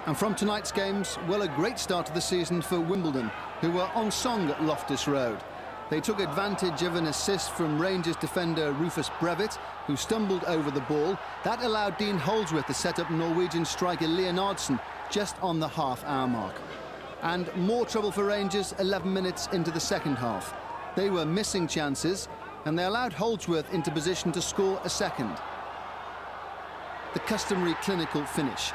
And from tonight's games, well, a great start to the season for Wimbledon, who were on song at Loftus Road. They took advantage of an assist from Rangers defender Rufus Brevitt, who stumbled over the ball. That allowed Dean Holdsworth to set up Norwegian striker Leonardsen just on the half-hour mark. And more trouble for Rangers 11 minutes into the second half. They were missing chances, and they allowed Holdsworth into position to score a second. The customary clinical finish.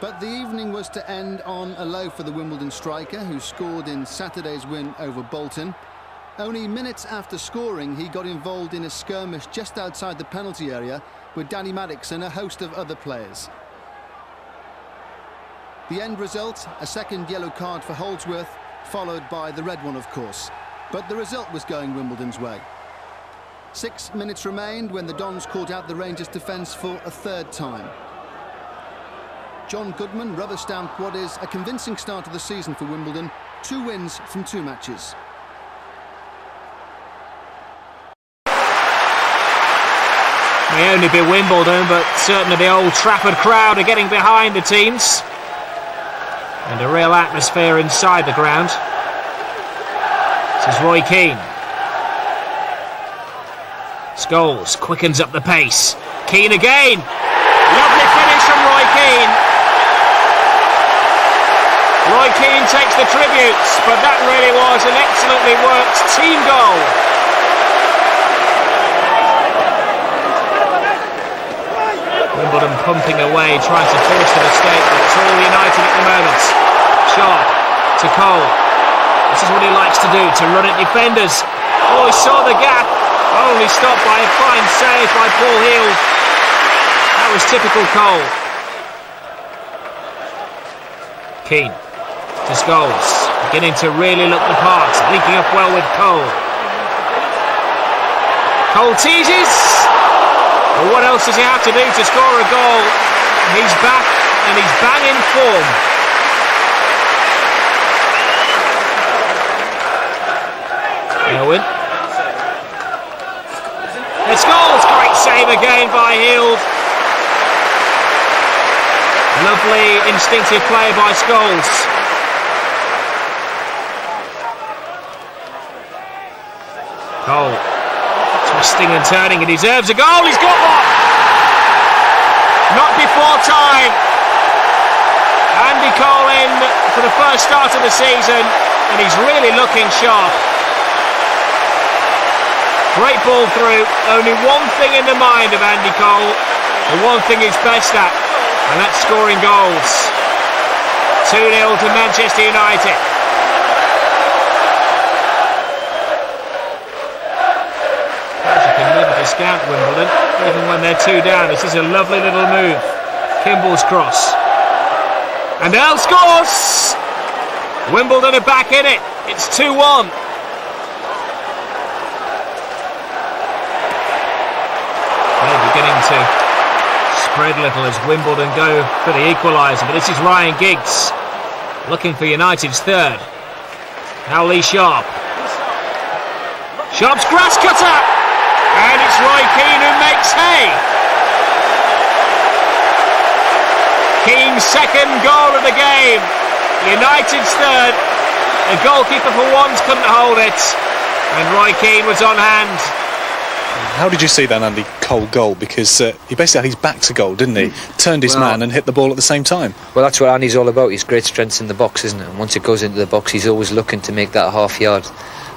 But the evening was to end on a low for the Wimbledon striker, who scored in Saturday's win over Bolton. Only minutes after scoring, he got involved in a skirmish just outside the penalty area with Danny Maddox and a host of other players. The end result, a second yellow card for Holdsworth, followed by the red one, of course. But the result was going Wimbledon's way. 6 minutes remained when the Dons caught out the Rangers defence for a third time. John Goodman rubber-stamped what is a convincing start to the season for Wimbledon. 2 wins from 2 matches. May only be Wimbledon, but certainly the Old Trafford crowd are getting behind the teams. And a real atmosphere inside the ground. This is Roy Keane. Scholes quickens up the pace. Keane again. Lovely finish from Roy Keane. Roy Keane takes the tributes, but that really was an excellently worked team goal. Wimbledon pumping away, trying to force the mistake, but it's all United at the moment. Sharp to Cole. This is what he likes to do, to run at defenders. Oh, he saw the gap. Only stopped by a fine save by Paul Heald. That was typical Cole. Keane to Scholes, beginning to really look the part, linking up well with Cole. Cole teases. Well, what else does he have to do to score a goal? He's back and he's bang in form. Owen. It's Scholes, great save again by Heald. Lovely instinctive play by Scholes. Cole, twisting and turning, he deserves a goal, he's got one! Not before time. Andy Cole in for the first start of the season, and he's really looking sharp. Great ball through, only one thing in the mind of Andy Cole, the one thing he's best at, and that's scoring goals. 2-0 to Manchester United. You can never discount Wimbledon, even when they're 2 down. This is a lovely little move. Kimball's cross. And Earl scores! Wimbledon are back in it. It's 2-1. They're beginning to spread a little as Wimbledon go for the equaliser, but this is Ryan Giggs looking for United's third. Now Lee Sharp. Sharp's grass cutter, and it's Roy Keane who makes hay. Keane's second goal of the game, United's third. The goalkeeper for once couldn't hold it, and Roy Keane was on hand. How did you see that Andy Cole goal? Because he basically had his back to goal, didn't he? Turned his man and hit the ball at the same time. Well, that's what Andy's all about. He's great strengths in the box, isn't it? And once it goes into the box, he's always looking to make that half yard.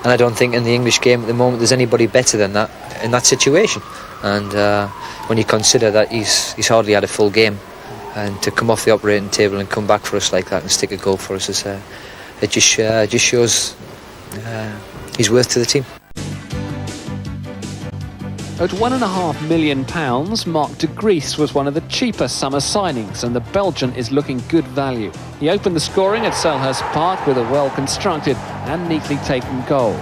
And I don't think in the English game at the moment there's anybody better than that in that situation. And when you consider that he's hardly had a full game, and to come off the operating table and come back for us like that and stick a goal for us, it just shows his worth to the team. At £1.5 million, Marc de Gries was one of the cheaper summer signings, and the Belgian is looking good value. He opened the scoring at Selhurst Park with a well-constructed and neatly taken goal.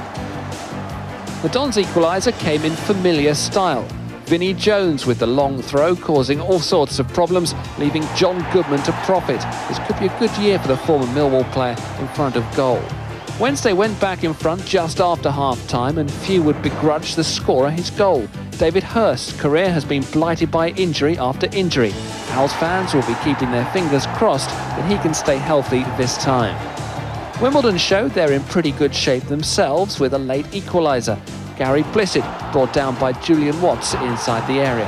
The Dons' equaliser came in familiar style. Vinnie Jones with the long throw causing all sorts of problems, leaving John Goodman to profit. This could be a good year for the former Millwall player in front of goal. Wednesday went back in front just after half-time, and few would begrudge the scorer his goal. David Hirst's career has been blighted by injury after injury. Owls fans will be keeping their fingers crossed that he can stay healthy this time. Wimbledon showed they're in pretty good shape themselves with a late equaliser. Gary Blissett brought down by Julian Watts inside the area.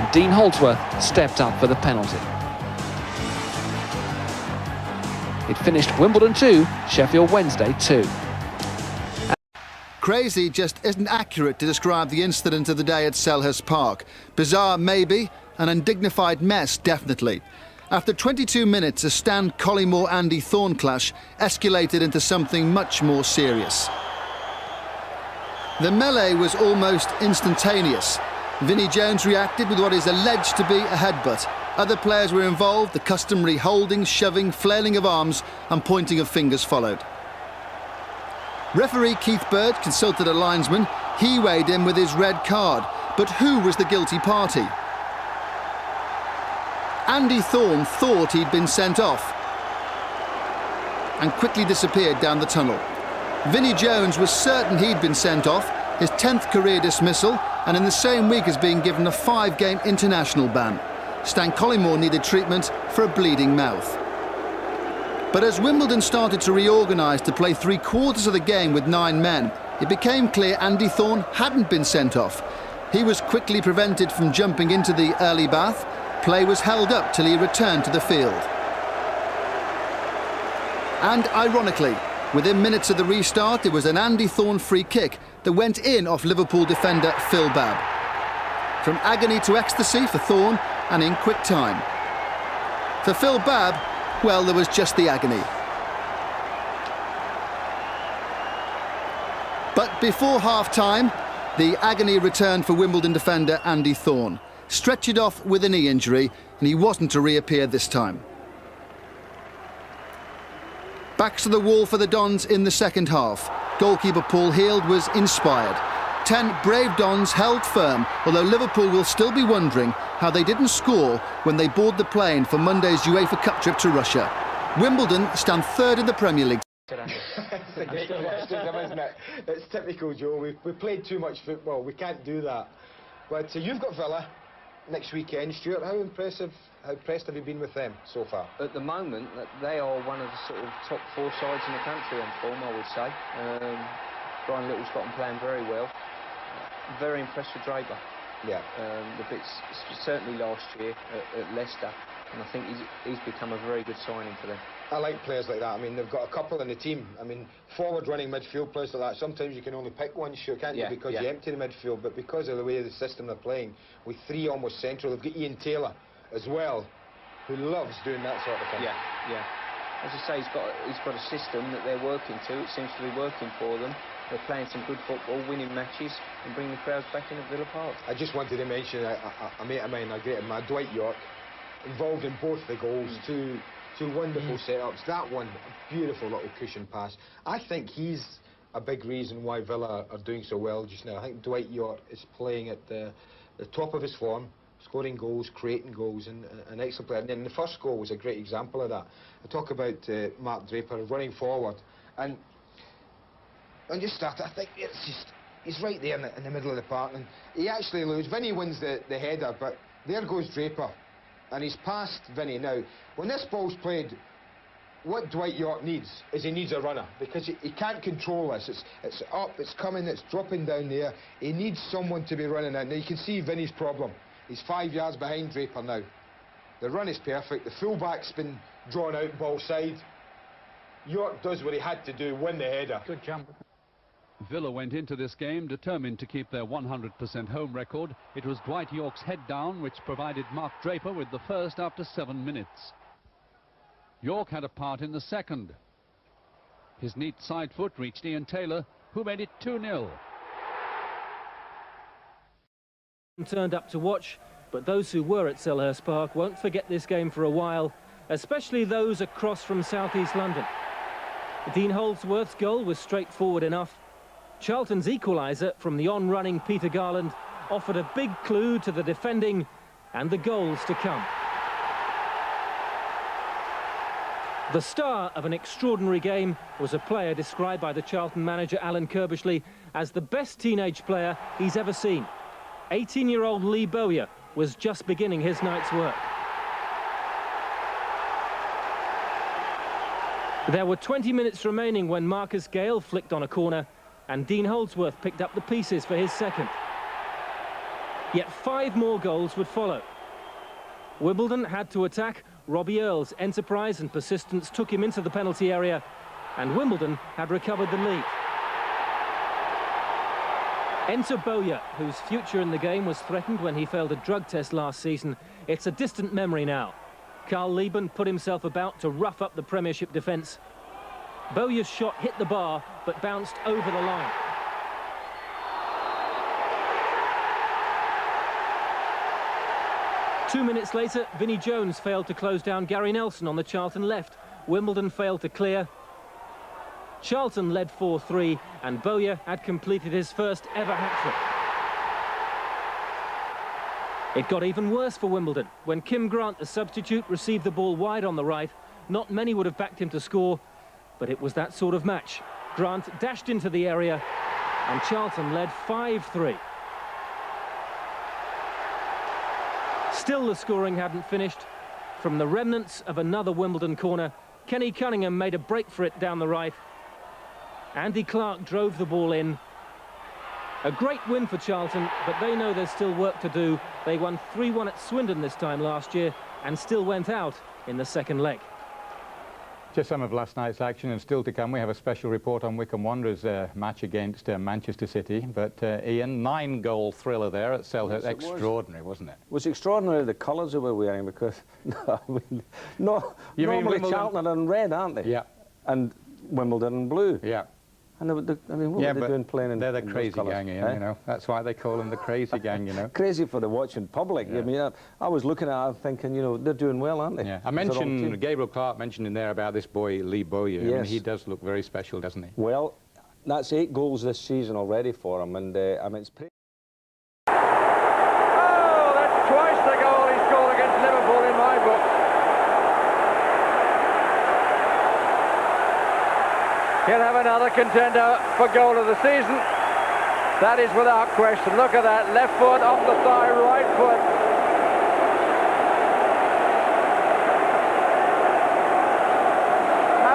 And Dean Holdsworth stepped up for the penalty. It finished Wimbledon 2, Sheffield Wednesday 2. Crazy just isn't accurate to describe the incident of the day at Selhurst Park. Bizarre, maybe. An undignified mess, definitely. After 22 minutes, a Stan Collymore-Andy Thorne clash escalated into something much more serious. The melee was almost instantaneous. Vinnie Jones reacted with what is alleged to be a headbutt. Other players were involved. The customary holding, shoving, flailing of arms and pointing of fingers followed. Referee Keith Bird consulted a linesman. He weighed in with his red card. But who was the guilty party? Andy Thorne thought he'd been sent off and quickly disappeared down the tunnel. Vinnie Jones was certain he'd been sent off, his 10th career dismissal, and in the same week as being given a 5-game international ban. Stan Collymore needed treatment for a bleeding mouth. But as Wimbledon started to reorganise to play 3/4 of the game with 9 men, it became clear Andy Thorne hadn't been sent off. He was quickly prevented from jumping into the early bath. Play was held up till he returned to the field. And ironically, within minutes of the restart, it was an Andy Thorne free kick that went in off Liverpool defender Phil Babb. From agony to ecstasy for Thorne, and in quick time. For Phil Babb, well, there was just the agony. But before half-time, the agony returned for Wimbledon defender Andy Thorne. Stretched off with a knee injury, and he wasn't to reappear this time. Backs to the wall for the Dons in the second half. Goalkeeper Paul Heald was inspired. 10 brave Dons held firm, although Liverpool will still be wondering how they didn't score when they board the plane for Monday's UEFA Cup trip to Russia. Wimbledon stand third in the Premier League. It's a great question, isn't it? It's typical, Joe. We played too much football. We can't do that. But you've got Villa next weekend, Stuart. How impressed have you been with them so far? At the moment, they are one of the sort of top 4 sides in the country on form, I would say. Brian Little's got them playing very well. Very impressed with Draper. Yeah. The bits certainly last year at Leicester, and I think he's become a very good signing for them. I like players like that. I mean, they've got a couple in the team. I mean, forward-running midfield players like that. Sometimes you can only pick one, sure, can't you? Because you empty the midfield. But because of the way the system they're playing, with 3 almost central, they've got Ian Taylor as well, who loves doing that sort of thing. Yeah. As I say, he's got a system that they're working to. It seems to be working for them. They're playing some good football, winning matches, and bringing the crowds back in at Villa Park. I just wanted to mention a mate of mine, a great man, Dwight York, involved in both the goals. Two wonderful setups. That one, a beautiful little cushion pass. I think he's a big reason why Villa are doing so well just now. I think Dwight York is playing at the top of his form, scoring goals, creating goals, and an excellent player. And then the first goal was a great example of that. I talk about Mark Draper running forward, and when you start, I think he's right there in the middle of the park, and he actually loses. Vinny wins the header, but there goes Draper, and he's past Vinny. Now, when this ball's played, what Dwight York needs is he needs a runner, because he can't control this. It's up, it's coming, it's dropping down there. He needs someone to be running out. Now, you can see Vinny's problem. He's 5 yards behind Draper now. The run is perfect. The fullback's been drawn out ball side. York does what he had to do, win the header. Good jump. Villa went into this game determined to keep their 100% home record. It was Dwight York's head down which provided Mark Draper with the first after 7 minutes. York had a part in the second. His neat side foot reached Ian Taylor, who made it 2-0. Turned up to watch, but those who were at Selhurst Park won't forget this game for a while, especially those across from southeast London. Dean Holdsworth's goal was straightforward enough. Charlton's equaliser from the on-running Peter Garland offered a big clue to the defending and the goals to come. The star of an extraordinary game was a player described by the Charlton manager Alan Kirbishley as the best teenage player he's ever seen. 18-year-old Lee Bowyer was just beginning his night's work. There were 20 minutes remaining when Marcus Gale flicked on a corner and Dean Holdsworth picked up the pieces for his second. Yet 5 more goals would follow. Wimbledon had to attack. Robbie Earle's enterprise and persistence took him into the penalty area, and Wimbledon had recovered the lead. Enter Bowyer, whose future in the game was threatened when he failed a drug test last season. It's a distant memory now. Carl Lieben put himself about to rough up the Premiership defence. Bowyer's shot hit the bar, but bounced over the line. Two minutes later, Vinnie Jones failed to close down Gary Nelson on the Charlton left. Wimbledon failed to clear. Charlton led 4-3, and Bowyer had completed his first ever hat-trick. It got even worse for Wimbledon. When Kim Grant, the substitute, received the ball wide on the right, not many would have backed him to score, but it was that sort of match. Grant dashed into the area, and Charlton led 5-3. Still, the scoring hadn't finished. From the remnants of another Wimbledon corner, Kenny Cunningham made a break for it down the right. Andy Clark drove the ball in. A great win for Charlton, but they know there's still work to do. They won 3-1 at Swindon this time last year and still went out in the second leg. Just some of last night's action, and still to come we have a special report on Wycombe Wanderers' match against Manchester City. But Ian, 9-goal thriller there at Selhurst. Yes, extraordinary, wasn't it? It was extraordinary, the colours they were wearing, because normally Charlton are in red, aren't they? Yeah. And Wimbledon in blue. Yeah. And what were they doing playing in? They're the crazy gang, Ian, eh? you know. That's why they call them the crazy gang, you know. Crazy for the watching public. Yeah. I mean, I was looking at it thinking, you know, they're doing well, aren't they? Yeah. I mentioned, Gabriel Clark mentioned in there about this boy, Lee Bowyer. Yes. I mean, he does look very special, doesn't he? Well, that's 8 goals this season already for him, and I mean, it's pretty... Oh, that's twice the goal he scored against Liverpool in my book. He'll have another contender for goal of the season. That is without question. Look at that. Left foot off the thigh, right foot.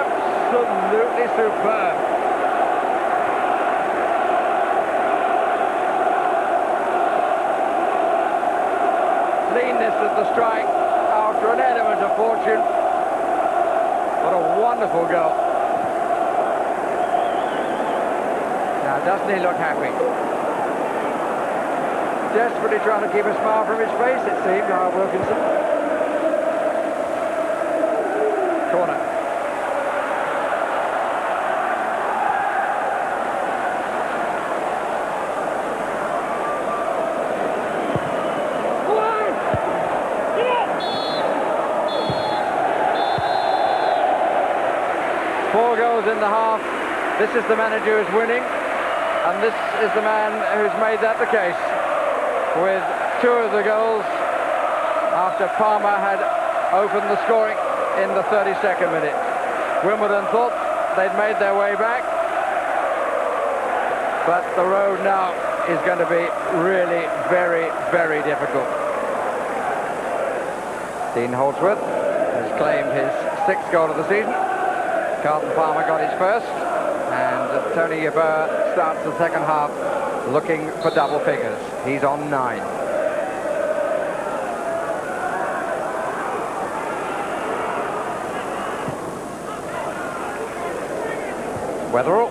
Absolutely superb. Cleanness of the strike after an element of fortune. What a wonderful goal. Now, doesn't he look happy? Desperately trying to keep a smile from his face, it seemed, Howard Wilkinson. Corner. Four goals in the half. This is the manager who's winning. And this is the man who's made that the case, with 2 of the goals after Palmer had opened the scoring in the 32nd minute. Wimbledon thought they'd made their way back, but the road now is going to be really very, very difficult. Dean Holdsworth has claimed his 6th goal of the season. Carlton Palmer got his first. And Tony Yeboah starts the second half looking for double figures. He's on 9. Weatherall.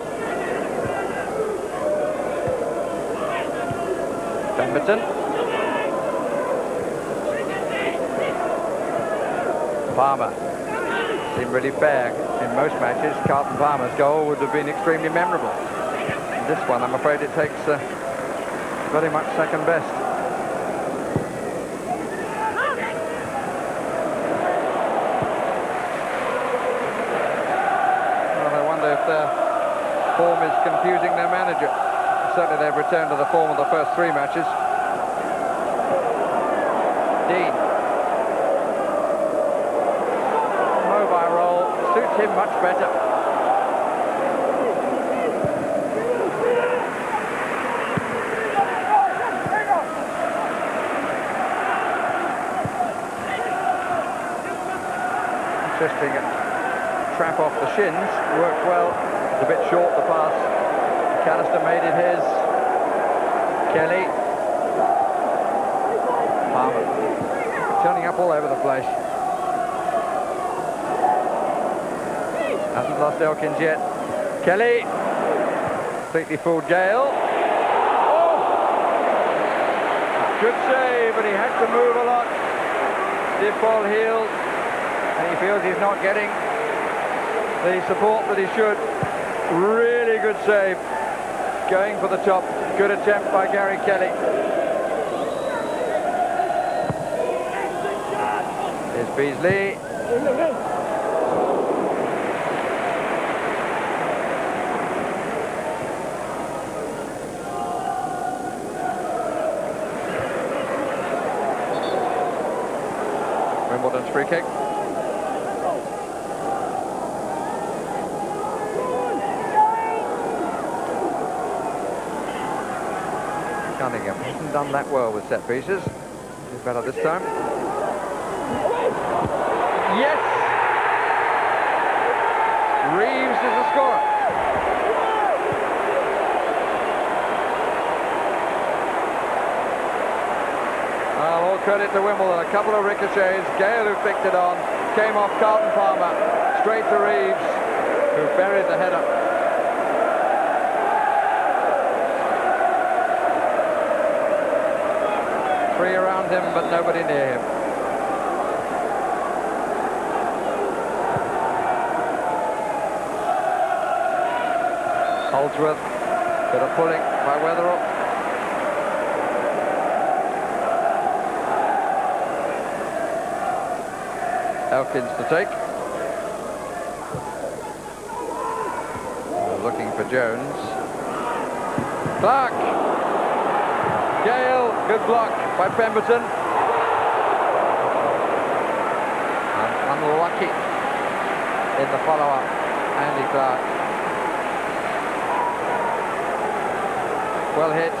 Pemberton. Palmer. Seemed really fair. In most matches, Carlton Palmer's goal would have been extremely memorable. In this one, I'm afraid it takes very much second best. Well, I wonder if their form is confusing their manager. Certainly they've returned to the form of the first 3 matches. Dean. suits him much better. Interesting trap off the shins, worked well. It's a bit short, the pass. McAllister made it his. Kelly. Palmer. Turning up all over the place. Hasn't lost Elkins yet. Kelly. Completely fooled Gale. Oh! Good save, but he had to move a lot. Stiff ball heeled. And he feels he's not getting the support that he should. Really good save. Going for the top. Good attempt by Gary Kelly. Here's Beasley. Wimbledon's free kick. Cunningham hasn't done that well with set pieces. He's better this time. Yes! Reeves is the scorer. Well, all credit to Wimbledon. A couple of ricochets. Gale, who picked it on, came off Carlton Palmer, straight to Reeves, who buried the header. Three around him, but nobody near him. Holdsworth, bit of pulling by Weatherall. Elkins to take. Looking for Jones. Clark. Gale, good block by Pemberton. And unlucky in the follow-up, Andy Clark. Well hit.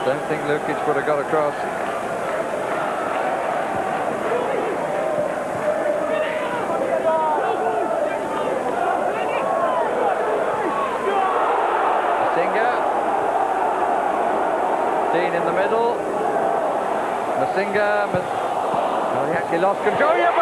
Don't think Lukic would have got across. Dean in the middle. Masinga. Oh, he actually lost control. And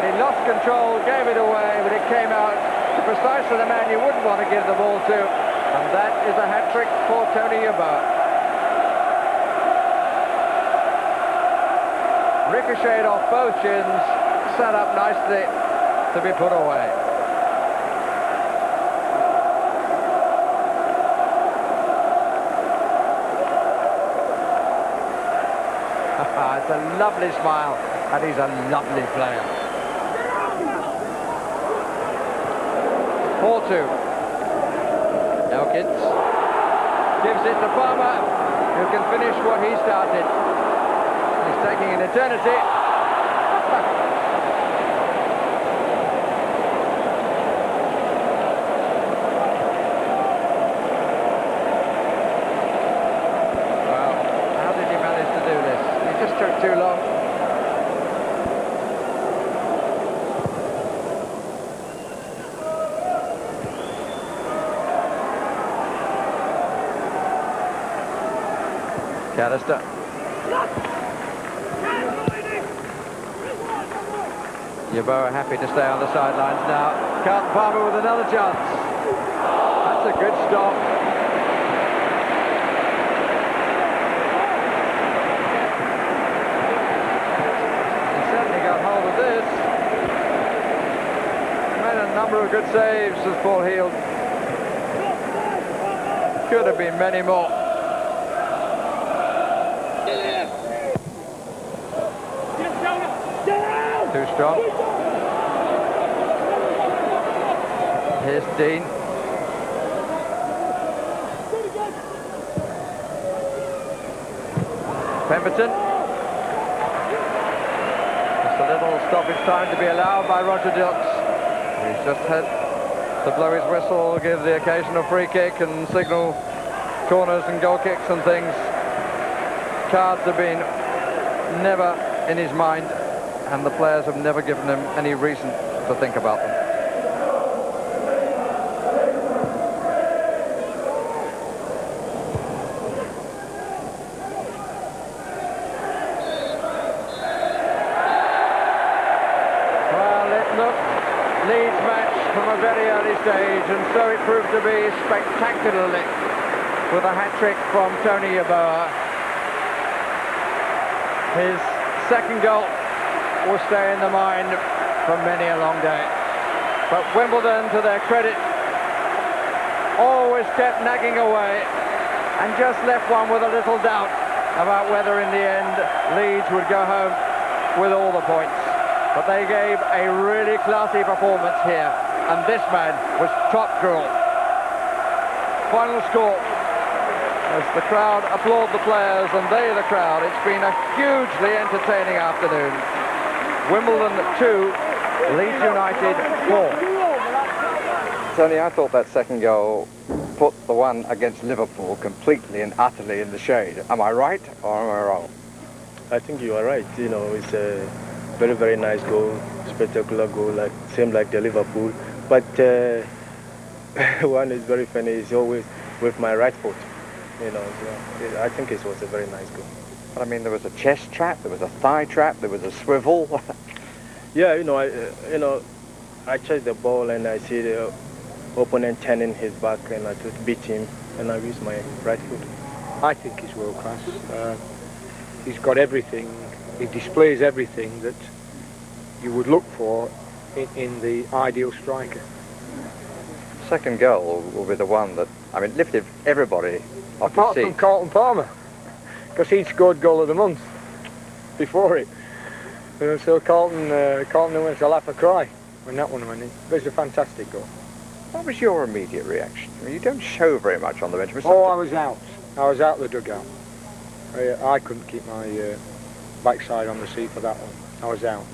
he lost control, gave it away, but it came out to precisely the man you wouldn't want to give the ball to. And that is a hat-trick for Tony Yeboah. Ricocheted off both shins. Set up nicely to be put away. It's a lovely smile, and he's a lovely player. 4-2. Elkins gives it to Palmer, who can finish what he started. He's taking an eternity. Took too long. McAllister. Yeboah happy to stay on the sidelines now. Carlton Palmer with another chance. That's a good stop. Number of good saves as ball healed. Could have been many more. Too strong. Here's Dean. Pemberton. Just a little stoppage time to be allowed by Roger Dux. He's just had to blow his whistle, give the occasional free kick and signal corners and goal kicks and things. Cards have been never in his mind, and the players have never given him any reason to think about them. Well, it looked Leeds match from a very early stage, and so it proved to be spectacularly, with a hat-trick from Tony Yeboah. His second goal will stay in the mind for many a long day. But Wimbledon, to their credit, always kept nagging away and just left one with a little doubt about whether in the end Leeds would go home with all the points. But they gave a really classy performance here, and this man was top draw. Final score, as the crowd applaud the players and they the crowd. It's been a hugely entertaining afternoon. Wimbledon 2, Leeds United 4. Tony, I thought that second goal put the one against Liverpool completely and utterly in the shade. Am I right or am I wrong? I think you are right. You know, it's a very, very nice goal, spectacular goal, like same like the Liverpool. But one is very funny. It's always with my right foot. You know, so I think it was a very nice goal. But I mean, there was a chest trap, there was a thigh trap, there was a swivel. Yeah, I chased the ball and I see the opponent turning his back and I just beat him and I used my right foot. I think he's world class. He's got everything. He displays everything that you would look for in the ideal striker. Second goal will be the one that, I mean, lifted everybody off apart the seat. From Carlton Palmer, because he'd scored goal of the month before it. So Carlton went to laugh or cry when that one went in. It was a fantastic goal. What was your immediate reaction? I mean, you don't show very much on the bench. Oh, I was out. I was out the dugout. I couldn't keep my backside on the seat for that one. I was out.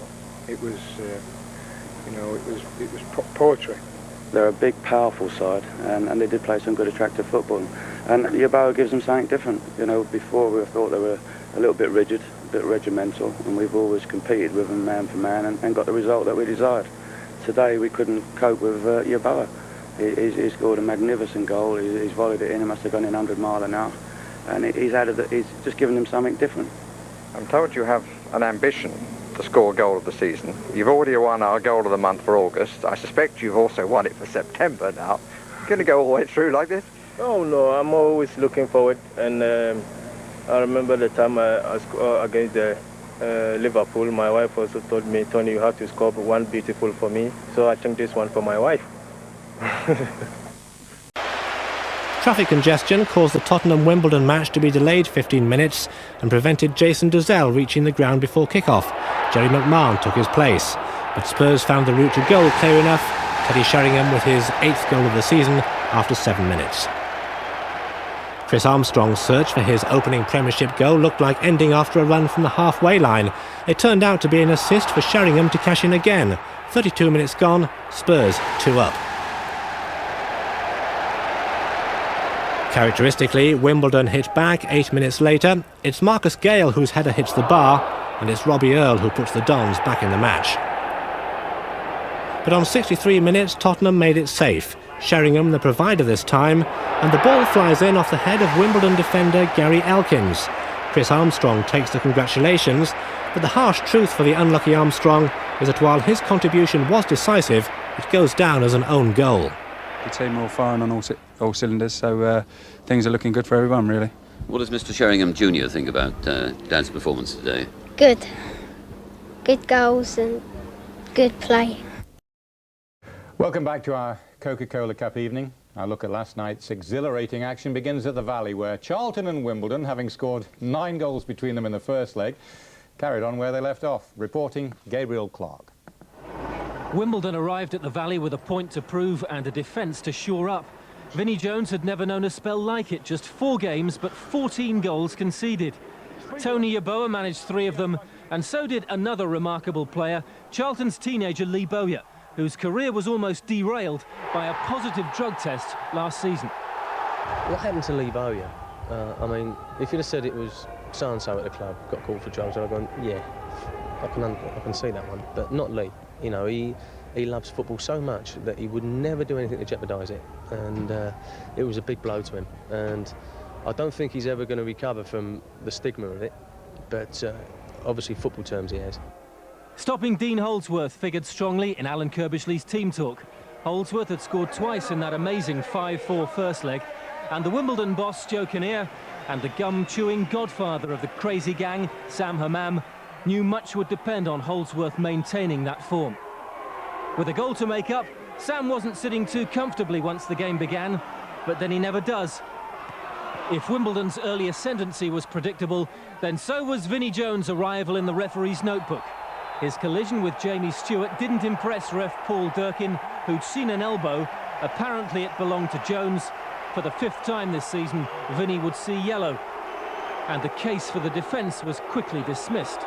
It was, it was poetry. They're a big, powerful side, and they did play some good, attractive football. And Yeboah gives them something different. You know, before we thought they were a little bit rigid, a bit regimental, and we've always competed with them man for man and got the result that we desired. Today we couldn't cope with Yeboah. He scored a magnificent goal. He's volleyed it in. He must have gone in 100 miles an hour, and he's just given them something different. I'm told you have an ambition to score goal of the season. You've already won our goal of the month for August. I suspect you've also won it for September now. Going to go all the way through like this? Oh no, I'm always looking forward. And I remember the time I scored against Liverpool. My wife also told me, Tony, you have to score one beautiful for me. So I think this one for my wife. Traffic congestion caused the Tottenham-Wimbledon match to be delayed 15 minutes and prevented Jason Dozzell reaching the ground before kick-off. Jerry McMahon took his place, but Spurs found the route to goal clear enough. Teddy Sheringham with his 8th goal of the season after 7 minutes. Chris Armstrong's search for his opening Premiership goal looked like ending after a run from the halfway line. It turned out to be an assist for Sheringham to cash in again. 32 minutes gone, Spurs 2 up. Characteristically, Wimbledon hit back 8 minutes later. It's Marcus Gale whose header hits the bar, and it's Robbie Earle who puts the Dons back in the match. But on 63 minutes, Tottenham made it safe. Sheringham the provider this time, and the ball flies in off the head of Wimbledon defender Gary Elkins. Chris Armstrong takes the congratulations, but the harsh truth for the unlucky Armstrong is that while his contribution was decisive, it goes down as an own goal. The team are all firing on all cylinders, so things are looking good for everyone, really. What does Mr. Sheringham Jr. think about Dad's performance today? Good. Good goals and good play. Welcome back to our Coca-Cola Cup evening. Our look at last night's exhilarating action begins at the Valley, where Charlton and Wimbledon, having scored 9 goals between them in the first leg, carried on where they left off. Reporting, Gabriel Clark. Wimbledon arrived at the Valley with a point to prove and a defence to shore up. Vinnie Jones had never known a spell like it. Just 4 games, but 14 goals conceded. Tony Yeboah managed 3 of them, and so did another remarkable player, Charlton's teenager Lee Bowyer, whose career was almost derailed by a positive drug test last season. What happened to Lee Bowyer? I mean, if you'd have said it was so-and-so at the club got caught for drugs, I'd have gone, yeah, I can see that one, but not Lee. You know, he loves football so much that he would never do anything to jeopardise it, and it was a big blow to him. And I don't think he's ever going to recover from the stigma of it, but obviously football terms he has. Stopping Dean Holdsworth figured strongly in Alan Kirbishley's team talk. Holdsworth had scored twice in that amazing 5-4 first leg, and the Wimbledon boss Joe Kinnear and the gum-chewing godfather of the crazy gang, Sam Hammam, knew much would depend on Holdsworth maintaining that form. With a goal to make up, Sam wasn't sitting too comfortably once the game began, but then he never does. If Wimbledon's early ascendancy was predictable, then so was Vinnie Jones' arrival in the referee's notebook. His collision with Jamie Stewart didn't impress ref Paul Durkin, who'd seen an elbow. Apparently it belonged to Jones. For the 5th time this season, Vinnie would see yellow, and the case for the defence was quickly dismissed.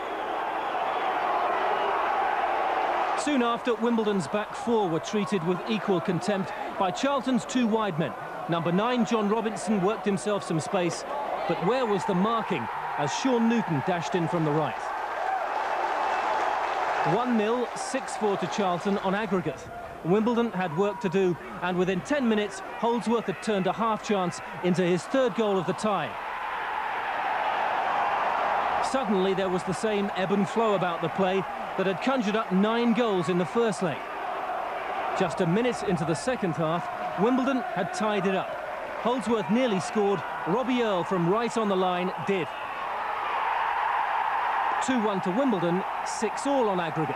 Soon after, Wimbledon's back 4 were treated with equal contempt by Charlton's 2 wide men. Number 9, John Robinson, worked himself some space, but where was the marking as Sean Newton dashed in from the right? 1-0, 6-4 to Charlton on aggregate. Wimbledon had work to do, and within 10 minutes, Holdsworth had turned a half chance into his 3rd goal of the tie. Suddenly, there was the same ebb and flow about the play that had conjured up 9 goals in the first leg. Just a minute into the second half, Wimbledon had tied it up. Holdsworth nearly scored. Robbie Earle from right on the line did. 2-1 to Wimbledon, 6-all on aggregate.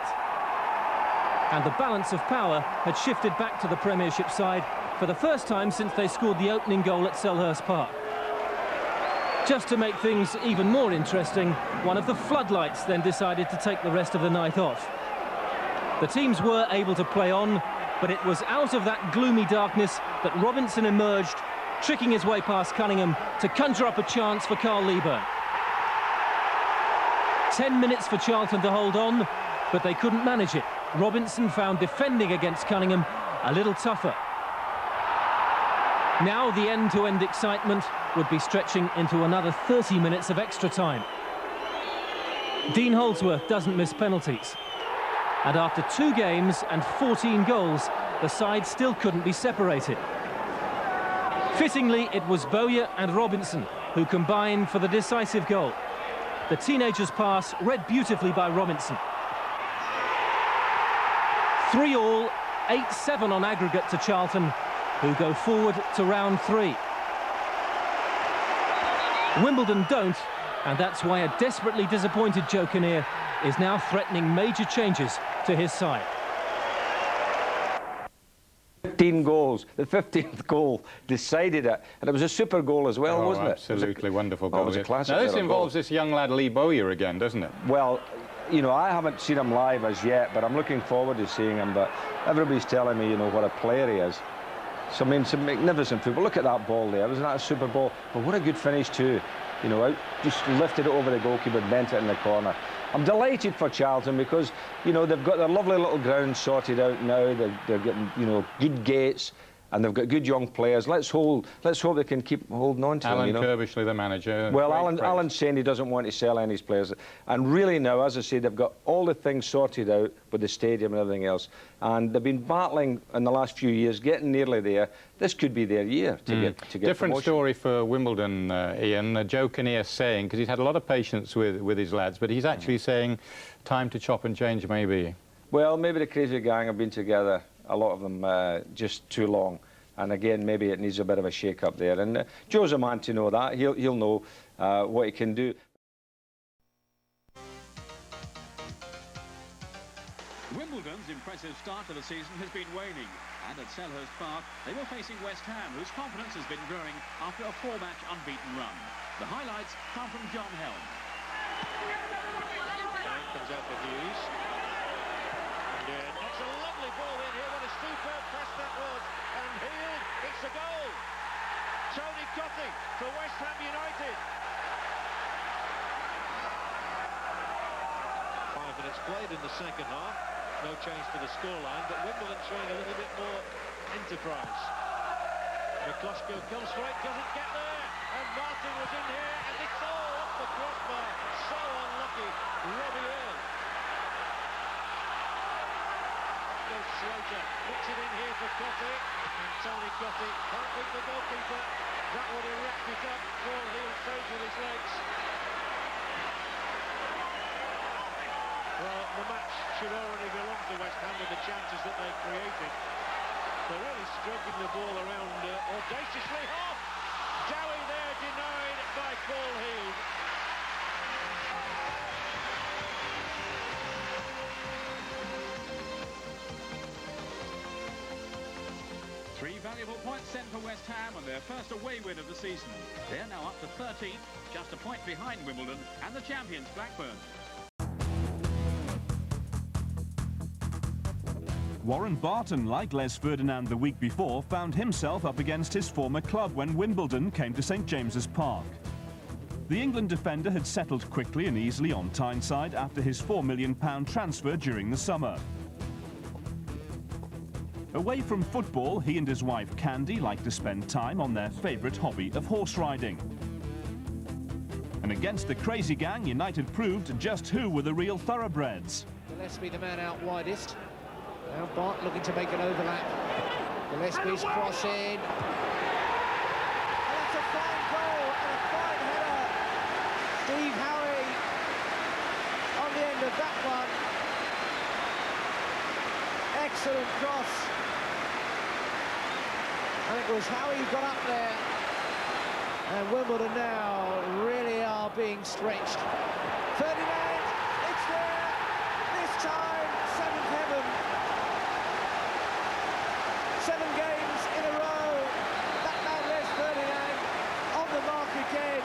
And the balance of power had shifted back to the Premiership side for the first time since they scored the opening goal at Selhurst Park. Just to make things even more interesting, one of the floodlights then decided to take the rest of the night off. The teams were able to play on, but it was out of that gloomy darkness that Robinson emerged, tricking his way past Cunningham to conjure up a chance for Carl Leaburn. 10 minutes for Charlton to hold on, but they couldn't manage it. Robinson found defending against Cunningham a little tougher. Now the end-to-end excitement would be stretching into another 30 minutes of extra time. Dean Holdsworth doesn't miss penalties. And after 2 games and 14 goals, the side still couldn't be separated. Fittingly, it was Bowyer and Robinson who combined for the decisive goal. The teenager's pass read beautifully by Robinson. 3-all, 8-7 on aggregate to Charlton, who go forward to round 3. Wimbledon don't, and that's why a desperately disappointed Joe Kinnear is now threatening major changes to his side. 15 goals. The 15th goal decided it, and it was a super goal as well, wasn't it? Absolutely wonderful goal. It was a classic. Now this involves this young lad Lee Bowyer again, doesn't it? Well, you know, I haven't seen him live as yet, but I'm looking forward to seeing him. But everybody's telling me, you know, what a player he is. So I mean, some magnificent football. Look at that ball there. Wasn't that a super ball? But what a good finish too. You know, just lifted it over the goalkeeper, bent it in the corner. I'm delighted for Charlton because, you know, they've got their lovely little ground sorted out now. They're getting, you know, good gates, and they've got good young players. Let's hope they can keep holding on to them. Alan you know? Kirbishley, the manager. Well, Alan's saying he doesn't want to sell any of his players. And really now, as I say, they've got all the things sorted out with the stadium and everything else. And they've been battling in the last few years, getting nearly there. This could be their year to get Different promotion. story for Wimbledon, Ian. Joe Kinnear saying, because he's had a lot of patience with his lads, but he's actually saying time to chop and change maybe. Well, maybe the crazy gang have been together, a lot of them, just too long. And again, maybe it needs a bit of a shake-up there. And Joe's a man to know that. He'll know what he can do. Wimbledon's impressive start to the season has been waning. And at Selhurst Park, they were facing West Ham, whose confidence has been growing after a 4-match unbeaten run. The highlights come from John Helm. Comes out for Hughes. And that's a lovely ball in here. What a superb pass that was. And Heald, it's a goal. Tony Cottee for West Ham United. minutes played in the second half. No change to the scoreline, but Wimbledon showing a little bit more enterprise. McCluskey comes for it, doesn't get there, and Martin was in here, and it's all off the crossbar. So unlucky, Robbie Earl. Goes Slater, puts it in here for Cottee, and Tony Cottee can't beat the goalkeeper. That would have wrapped it up. Paul Hill saves with his legs. Well, the match should already belong to West Ham with the chances that they created. They're really stroking the ball around audaciously. Oh! Dowie there denied by Paul Hill. Three valuable points sent for West Ham on their first away win of the season. They're now up to 13th, just a point behind Wimbledon and the champions Blackburn. Warren Barton, like Les Ferdinand the week before, found himself up against his former club when Wimbledon came to St James's Park. The England defender had settled quickly and easily on Tyneside after his £4 million transfer during the summer. Away from football, he and his wife Candy like to spend time on their favourite hobby of horse riding. And against the crazy gang, United proved just who were the real thoroughbreds. Gillespie the man out widest. Now Bart looking to make an overlap. Gillespie's crossing. And that's a fine goal and a fine header. Steve Howie on the end of that one. Excellent cross. And it was Howie who got up there. And Wimbledon now really are being stretched. Ferdinand, it's there. This time, seventh heaven. 7 games in a row. That man Les Ferdinand on the mark again.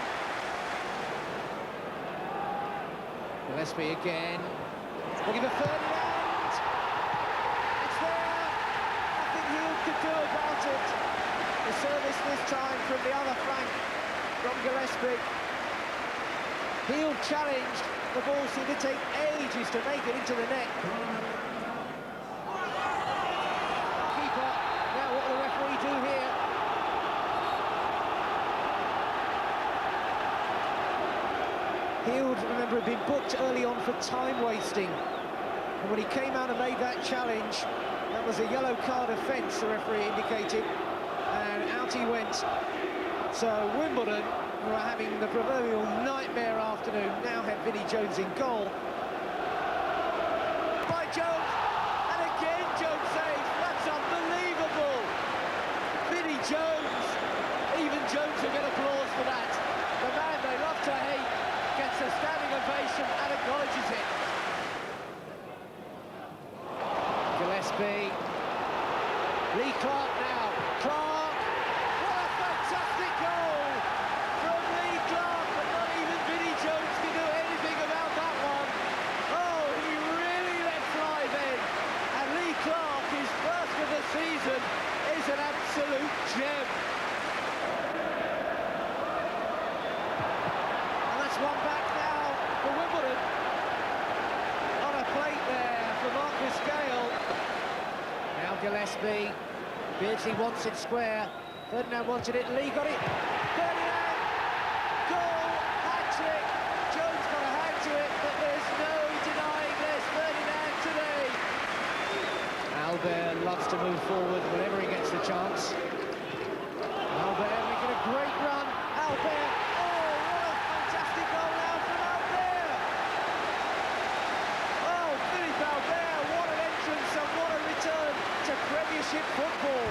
Gillespie again. Looking for Ferdinand. It's there. Nothing Hill could do about it. The service this time from the other flank from Gillespie. Hill challenged. The ball seemed to take ages to make it into the net. Keeper. Now what will the referee do here? Hill, remember, had been booked early on for time wasting. And when he came out and made that challenge, that was a yellow card offence, the referee indicated. And out he went. So Wimbledon, who are having the proverbial nightmare afternoon, now have Vinnie Jones in goal. By Jones, and again Jones saves. That's unbelievable. Vinnie Jones, even Jones will get applause for that. The man they love to hate gets a standing ovation and acknowledges it. Gillespie, Lee Clark now. Clark, what a fantastic goal from Lee Clark, but not even Vinnie Jones can do anything about that one. Oh, he really let fly then. And Lee Clark, his first of the season, is an absolute gem. And that's one back now for Wimbledon. On a plate there for Marcus Gale. Now Gillespie. Beardsley wants it square. Ferdinand wanted it. Lee got it. Ferdinand! Goal! Hat-trick! Jones got a hand to it, but there's no denying this. Ferdinand today. Albert loves to move forward whenever he gets the chance. Albert making a great run. Albert! Oh, what a fantastic goal now from Albert! Oh, Philippe Albert, what an entrance and what a return to Premiership football.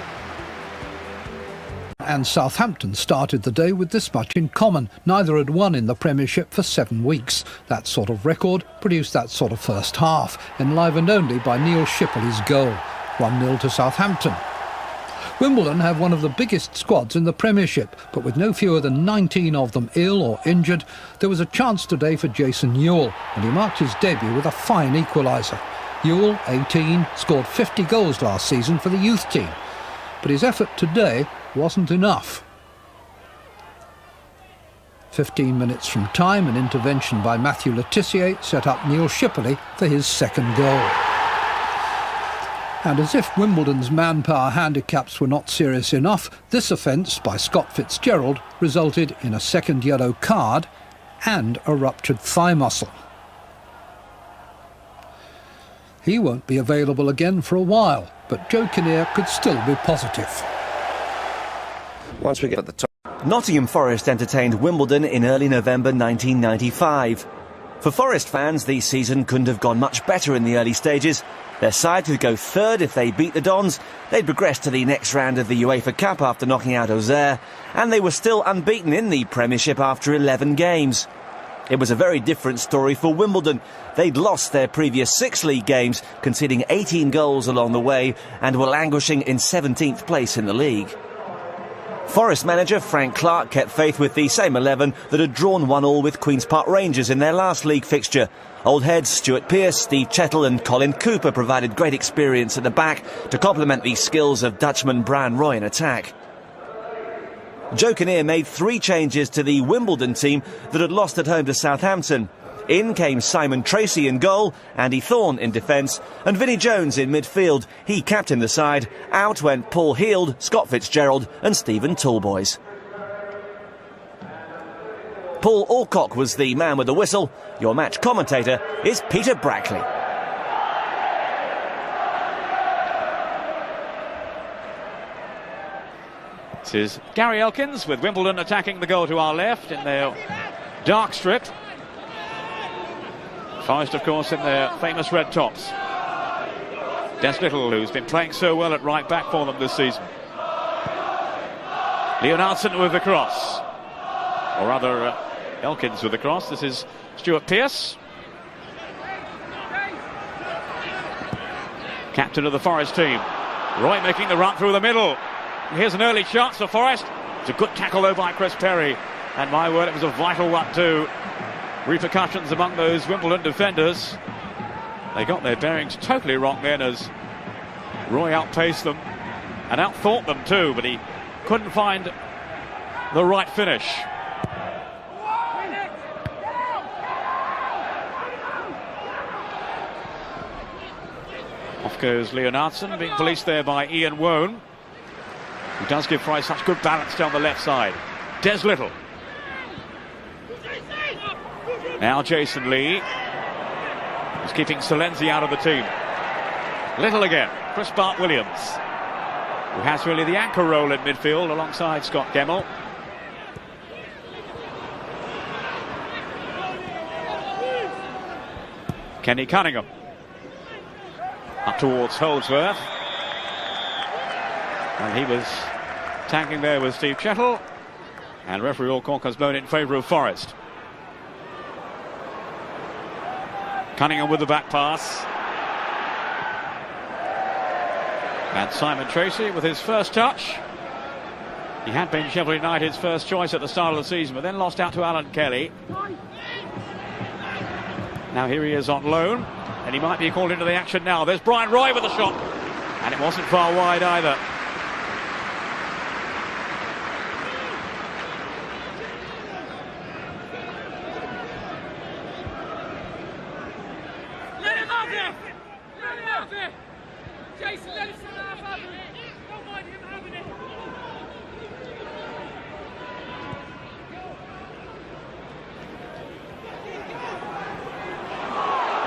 And Southampton started the day with this much in common. Neither had won in the Premiership for 7 weeks. That sort of record produced that sort of first half, enlivened only by Neil Shipley's goal. 1-0 to Southampton. Wimbledon have one of the biggest squads in the Premiership, but with no fewer than 19 of them ill or injured, there was a chance today for Jason Newell, and he marked his debut with a fine equaliser. Newell, 18, scored 50 goals last season for the youth team. But his effort today wasn't enough. 15 minutes from time, an intervention by Matthew Le Tissier set up Neil Shipperley for his second goal. And as if Wimbledon's manpower handicaps were not serious enough, this offence by Scott Fitzgerald resulted in a second yellow card and a ruptured thigh muscle. He won't be available again for a while, but Joe Kinnear could still be positive. Once we get at the top. Nottingham Forest entertained Wimbledon in early November 1995. For Forest fans, the season couldn't have gone much better in the early stages. Their side could go third if they beat the Dons, they'd progress to the next round of the UEFA Cup after knocking out Auxerre, and they were still unbeaten in the Premiership after 11 games. It was a very different story for Wimbledon. They'd lost their previous 6 league games, conceding 18 goals along the way, and were languishing in 17th place in the league. Forest manager Frank Clark kept faith with the same 11 that had drawn 1-1 with Queen's Park Rangers in their last league fixture. Old heads Stuart Pearce, Steve Chettle and Colin Cooper provided great experience at the back to complement the skills of Dutchman Brian Roy in attack. Joe Kinnear made 3 changes to the Wimbledon team that had lost at home to Southampton. In came Simon Tracy in goal, Andy Thorne in defence, and Vinnie Jones in midfield. He captained the side. Out went Paul Heald, Scott Fitzgerald and Stephen Tallboys. Paul Alcock was the man with the whistle. Your match commentator is Peter Brackley. This is Gary Elkins with Wimbledon attacking the goal to our left in their dark strip. Forest, of course, in their famous red tops. Des Little, who's been playing so well at right back for them this season. Leonardson with the cross. Or rather, Elkins with the cross. This is Stuart Pearce, captain of the Forest team. Roy making the run through the middle. Here's an early chance for Forest. It's a good tackle though by Chris Perry. And my word, it was a vital one too. Repercussions among those Wimbledon defenders. They got their bearings totally wrong then as Roy outpaced them and outthought them too, but he couldn't find the right finish. Off goes Leonardson, being policed there by Ian Wone, who does give Forest such good balance down the left side. Des Little. Now Jason Lee is keeping Salenzi out of the team. Little again, Chris Bart-Williams, who has really the anchor role in midfield alongside Scott Gemmell. Kenny Cunningham up towards Holdsworth, and he was tagging there with Steve Chettle, and referee Alcock has blown in favour of Forest. Cunningham with the back pass, and Simon Tracy with his first touch. He had been Sheffield United's first choice at the start of the season, but then lost out to Alan Kelly. Now here he is on loan, and he might be called into the action now. There's Brian Roy with a shot, and it wasn't far wide either.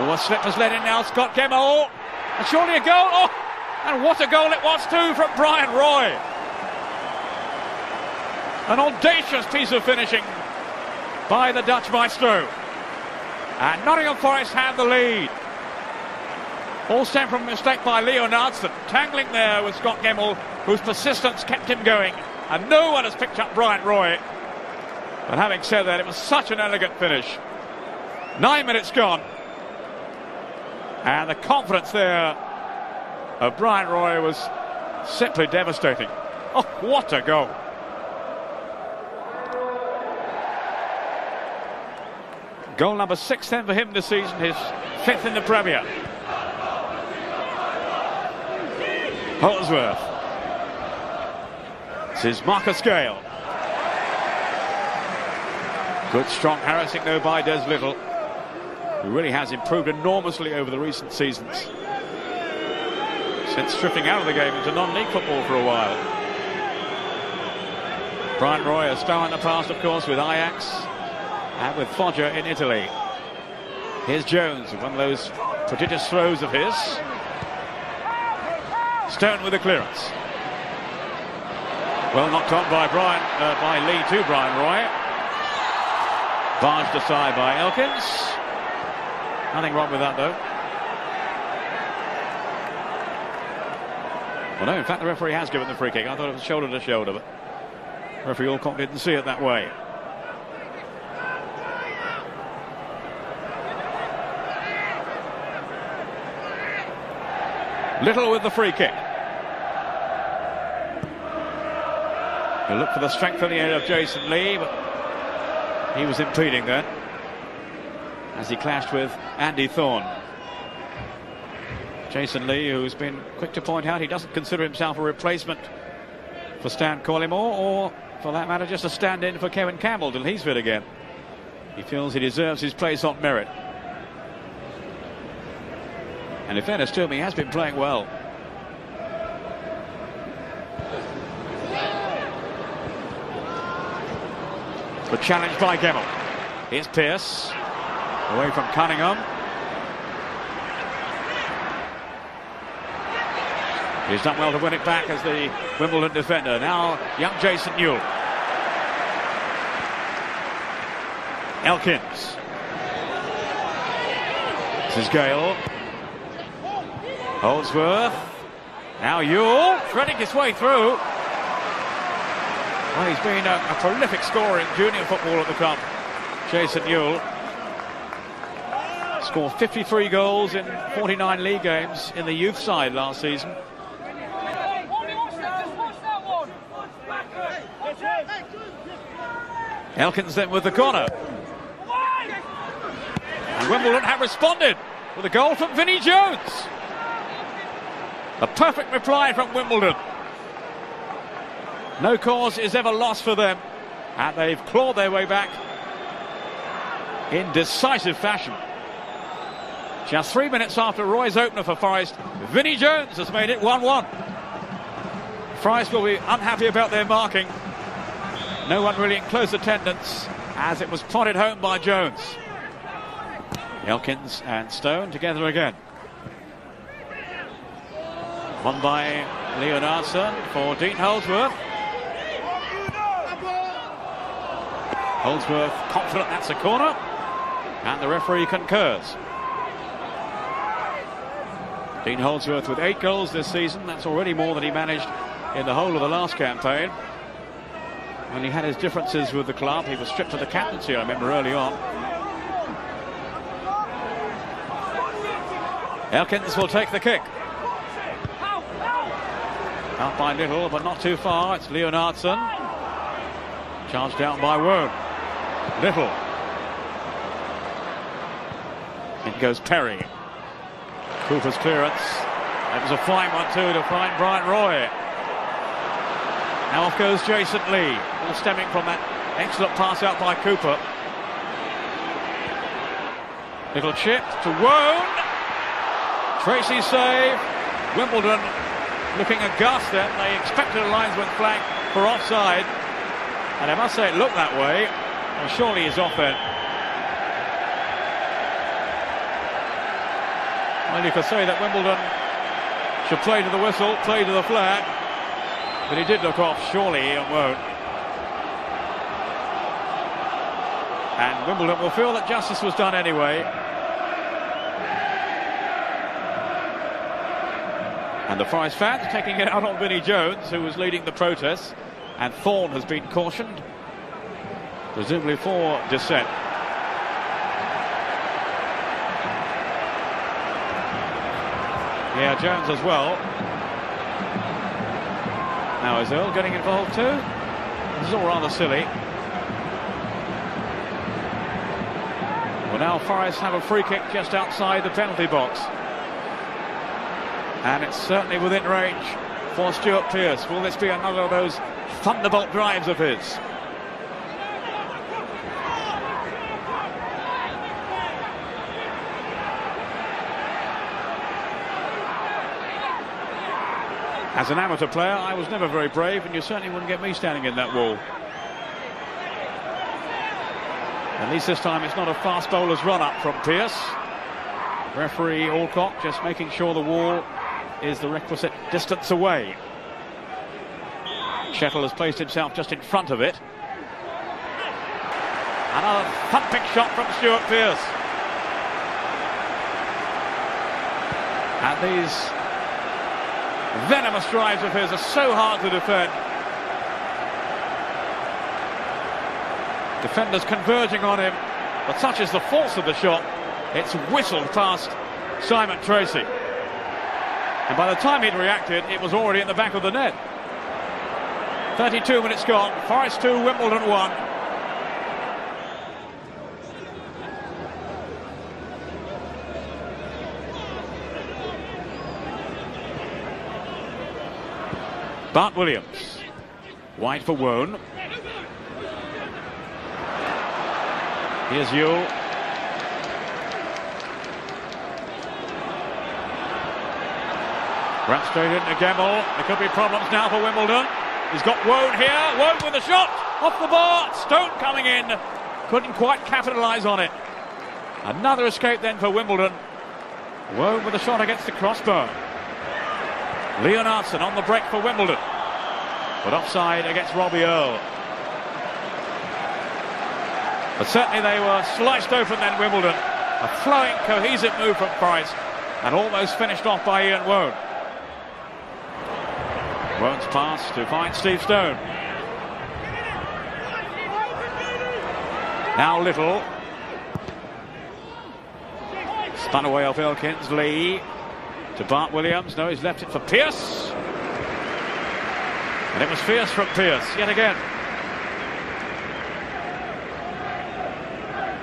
A slip has led in now, Scott Gemmell, and surely a goal. Oh, and what a goal it was too from Brian Roy. An audacious piece of finishing by the Dutch maestro, and Nottingham Forest have the lead. All stemmed from a mistake by Leonardson, tangling there with Scott Gemmell, whose persistence kept him going, and no one has picked up Brian Roy. But having said that, it was such an elegant finish. 9 minutes gone. And the confidence there of Brian Roy was simply devastating. Oh, what a goal. Goal number 6 then for him this season, his 5th in the Premier. Holdsworth. This is Marcus Gale. Good strong harassing though by Des Little, who really has improved enormously over the recent seasons, since drifting out of the game into non-league football for a while. Brian Roy, a star in the past, of course, with Ajax and with Foggia in Italy. Here's Jones, one of those prodigious throws of his. Stone with the clearance. Well knocked on by Lee to Brian Roy. Barged aside by Elkins. Nothing wrong with that, though. Well, no, in fact, the referee has given the free kick. I thought it was shoulder to shoulder, but referee Alcott didn't see it that way. Little with the free kick. He'll look for the strength of the end of Jason Lee, but he was impeding then as he clashed with Andy Thorne. Jason Lee, who's been quick to point out he doesn't consider himself a replacement for Stan Collymore, or for that matter just a stand-in for Kevin Campbell till he's fit again. He feels he deserves his place on merit. And in fairness to him, he has been playing well. Good challenge by Gemmell. Here's Pearce, away from Cunningham. He's done well to win it back as the Wimbledon defender. Now young Jason Newell. Elkins. This is Gale. Holdsworth. Now Ewell threading his way through. Well, he's been a prolific scorer in junior football at the club. Jason Newell scored 53 goals in 49 league games in the youth side last season. Elkins then with the corner. And Wimbledon have responded with a goal from Vinnie Jones. A perfect reply from Wimbledon. No cause is ever lost for them, and they've clawed their way back in decisive fashion. Just 3 minutes after Roy's opener for Forest, Vinnie Jones has made it 1-1. Forest will be unhappy about their marking. No one really in close attendance, as it was prodded home by Jones. Elkins and Stone together again. Won by Leonardson for Dean Holdsworth. Holdsworth confident that's a corner, and the referee concurs. Dean Holdsworth with 8 goals this season. That's already more than he managed in the whole of the last campaign. When he had his differences with the club, he was stripped of the captaincy, I remember, early on. Elkins will take the kick. Out by Little, but not too far. It's Leonardson. Charged down by Wone. Little. In goes Perry. Cooper's clearance. It was a fine one too to find Brian Roy. Now off goes Jason Lee. All stemming from that excellent pass out by Cooper. Little chip to Wone. Tracy save. Wimbledon looking aghast then. They expected a linesman flag for offside. And I must say it looked that way. And surely he's off then. Well, you could say that Wimbledon should play to the whistle, play to the flag. But he did look off, surely he won't. And Wimbledon will feel that justice was done anyway. And the Forest fans taking it out on Vinnie Jones, who was leading the protests. And Thorne has been cautioned, presumably for dissent. Yeah, Jones as well. Now is Earl getting involved too? This is all rather silly. Well, now Forest have a free kick just outside the penalty box. And it's certainly within range for Stuart Pearce. Will this be another of those thunderbolt drives of his? As an amateur player, I was never very brave, and you certainly wouldn't get me standing in that wall. At least this time it's not a fast bowler's run-up from Pearce. Referee Alcock just making sure the wall is the requisite distance away. Shettle has placed himself just in front of it. Another thumping shot from Stuart Pearce. And these venomous drives of his are so hard to defend. Defenders converging on him, but such is the force of the shot, it's whistled past Simon Tracy. And by the time he'd reacted, it was already in the back of the net. 32 minutes gone, Forest 2, Wimbledon 1. Bart Williams, wide for Wone. Here's Yule. Wrapped straight into Gemmell. There could be problems now for Wimbledon. He's got Wone here. Wone with a shot off the bar. Stone coming in. Couldn't quite capitalise on it. Another escape then for Wimbledon. Wone with a shot against the crossbar. Leonardson on the break for Wimbledon. But offside against Robbie Earle. But certainly they were sliced open then, Wimbledon. A flowing, cohesive move from Forest, and almost finished off by Ian Wone. Wone's pass to find Steve Stone. Now Little. Spun away off Elkins. Lee to Bart Williams. No, he's left it for Pearce. And it was fierce from Pearce yet again.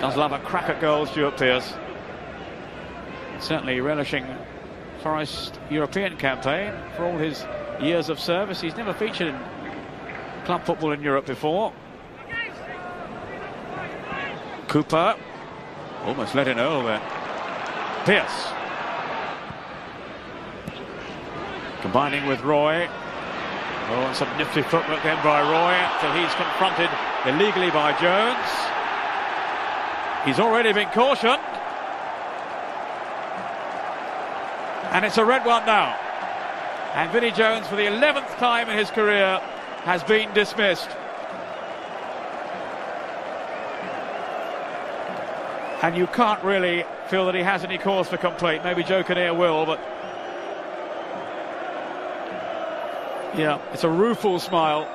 Does love a crack at goals, Stuart Pearce. Certainly relishing Forest's European campaign for all his years of service. He's never featured in club football in Europe before. Cooper almost let in Earle there. Pearce combining with Roy. Oh, and some nifty footwork then by Roy until he's confronted illegally by Jones. He's already been cautioned. And it's a red one now. And Vinnie Jones, for the 11th time in his career, has been dismissed. And you can't really feel that he has any cause for complaint. Maybe Joe Kinnear will, but yeah, it's a rueful smile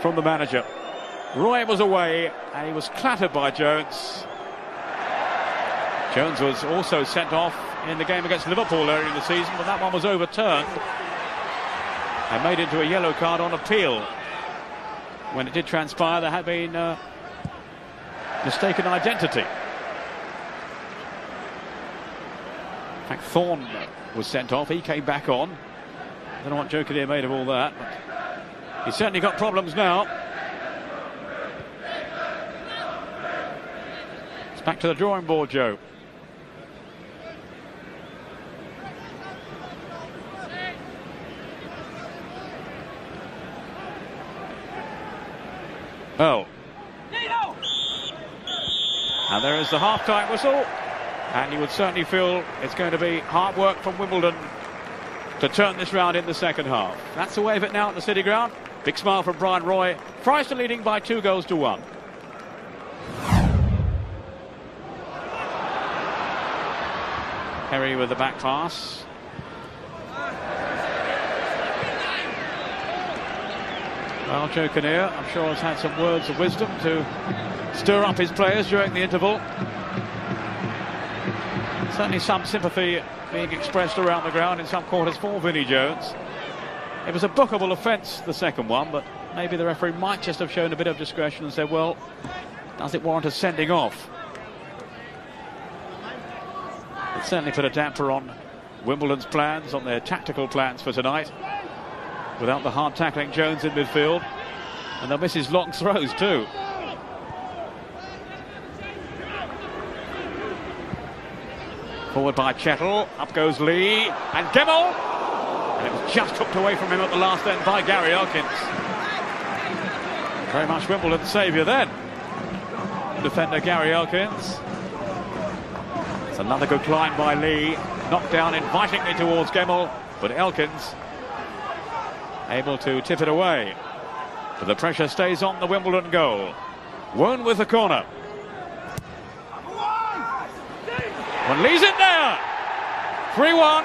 from the manager. Roy was away and he was clattered by Jones. Jones was also sent off in the game against Liverpool earlier in the season, but that one was overturned and made into a yellow card on appeal. When it did transpire, there had been mistaken identity. In fact, Thorne was sent off. He came back on. I don't know what Joe Kinnear made of all that, but he's certainly got problems now. It's back to the drawing board, Joe. Oh. And there is the half-time whistle, and you would certainly feel it's going to be hard work from Wimbledon to turn this round in the second half. That's the way of it now at the City Ground. Big smile from Brian Roy. Forest are leading by 2-1. Perry with the back pass. Well, Joe Kinnear, I'm sure, has had some words of wisdom to stir up his players during the interval. Certainly some sympathy being expressed around the ground in some quarters for Vinnie Jones. It was a bookable offence, the second one, but maybe the referee might just have shown a bit of discretion and said, well, does it warrant a sending off? It certainly put a damper on Wimbledon's plans, on their tactical plans for tonight, without the hard tackling Jones in midfield, and they'll miss his long throws too. Forward by Chettle, up goes Lee, and Gemmell And it was just hooked away from him at the last end by Gary Elkins. Very much Wimbledon's saviour then. Defender Gary Elkins. It's another good climb by Lee. Knocked down invitingly towards Gemmell, but Elkins able to tip it away. But the pressure stays on the Wimbledon goal. Wone with the corner. When Lee's in there! 3-1.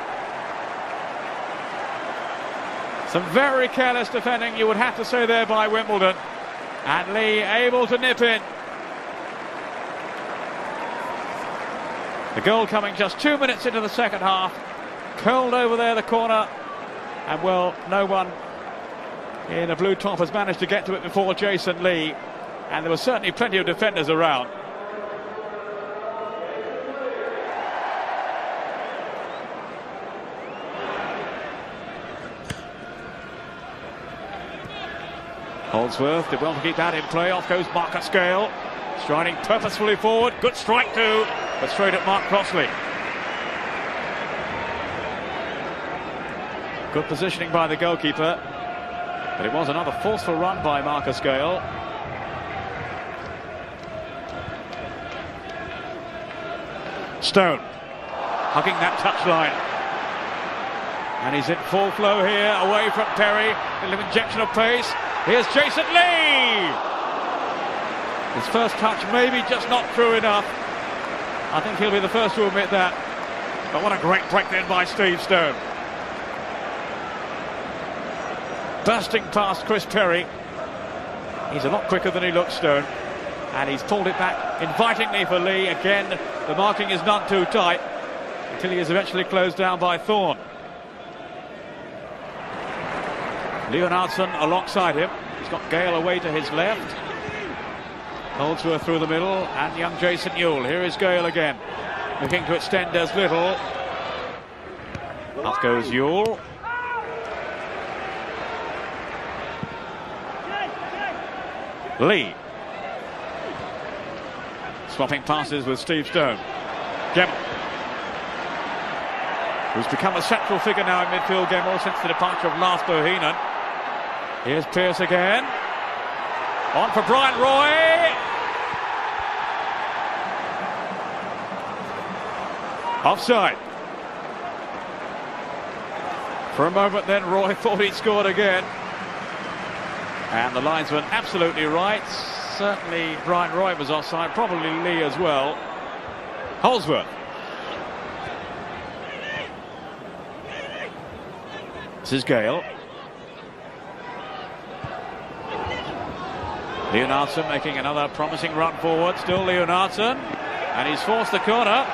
Some very careless defending, you would have to say, there by Wimbledon. And Lee able to nip in. The goal coming just 2 minutes into the second half. Curled over there, the corner. And, well, no one in a blue top has managed to get to it before Jason Lee. And there were certainly plenty of defenders around. Holdsworth did well to keep that in play. Off goes Marcus Gale, striding purposefully forward. Good strike too, but straight at Mark Crossley. Good positioning by the goalkeeper, but it was another forceful run by Marcus Gale. Stone hugging that touchline, and he's in full flow here, away from Perry. A little injection of pace. Here's Jason Lee. His first touch maybe just not true enough. I think he'll be the first to admit that. But what a great break then by Steve Stone. Bursting past Chris Perry. He's a lot quicker than he looks, Stone. And he's pulled it back invitingly for Lee. Again, the marking is not too tight until he is eventually closed down by Thorne. Leonardson alongside him. He's got Gale away to his left. Holdsworth through the middle, and young Jason Newell. Here is Gale again, looking to extend as little. Up goes Newell. Lee. Swapping passes with Steve Stone. Gemmell, who's become a central figure now in midfield, Gemmell, since the departure of Lars Bohinen. Here's Pearce again. On for Brian Roy. Offside. For a moment then Roy thought he'd scored again. And the linesman absolutely right. Certainly Brian Roy was offside, probably Lee as well. Holdsworth. This is Gale. Leonardson making another promising run forward. Still Leonardson. And he's forced the corner.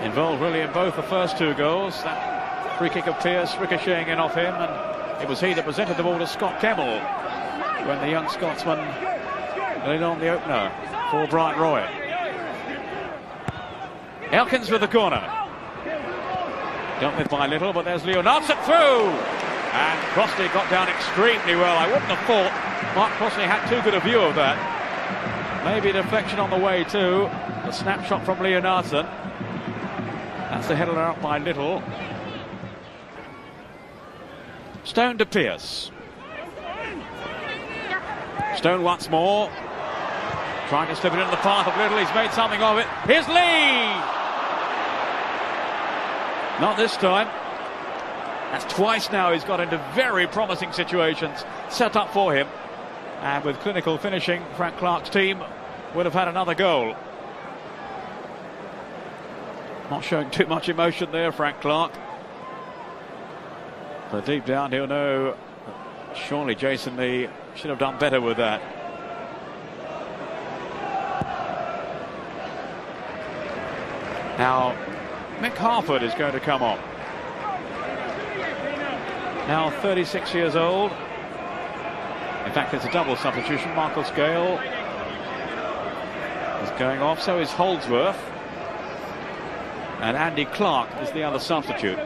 Involved really in both the first two goals. That free kick of Pearce ricocheting in off him. And it was he that presented the ball to Scott Gemmell when the young Scotsman laid on the opener for Brian Roy. Elkins with the corner. Dealt with by little, but there's Leonardson through. And Crossley got down extremely well. I wouldn't have thought Mark Crossley had too good a view of that. Maybe a deflection on the way too. A snapshot from Leonardson. That's the header up by little. Stone to Pearce. Stone once more. Trying to slip it into the path of Little. He's made something of it. Here's Lee! Not this time. That's twice now he's got into very promising situations set up for him. And with clinical finishing, Frank Clark's team would have had another goal. Not showing too much emotion there, Frank Clark. But deep down he'll know surely Jason Lee should have done better with that. Now Mick Harford is going to come on. Now 36 years old. In fact, it's a double substitution. Marcus Gale is going off, so is Holdsworth. And Andy Clark is the other substitute.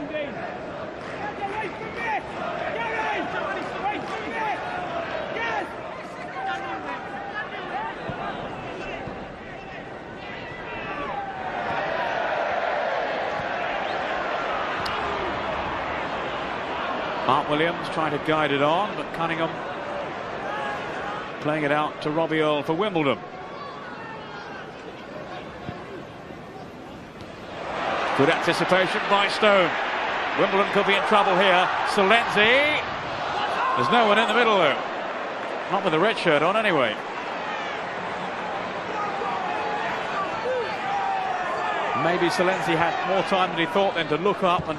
Mark Williams trying to guide it on, but Cunningham playing it out to Robbie Earle for Wimbledon. Good anticipation by Stone. Wimbledon could be in trouble here. Salenzi. There's no one in the middle though. Not with a red shirt on anyway. Maybe Salenzi had more time than he thought then to look up and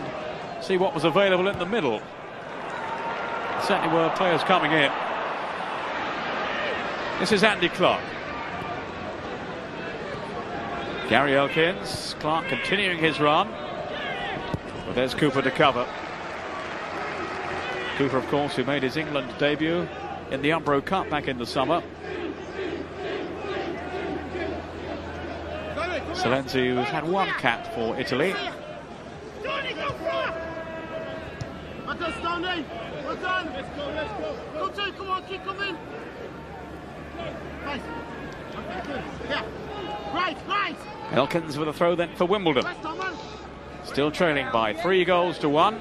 see what was available in the middle. Certainly were players coming in. This is Andy Clark. Gary Elkins. Clark continuing his run. But there's Cooper to cover. Cooper, of course, who made his England debut in the Umbro Cup back in the summer. Salenzi, who's had one cap for Italy. Elkins with a throw then for Wimbledon. Still trailing by 3-1.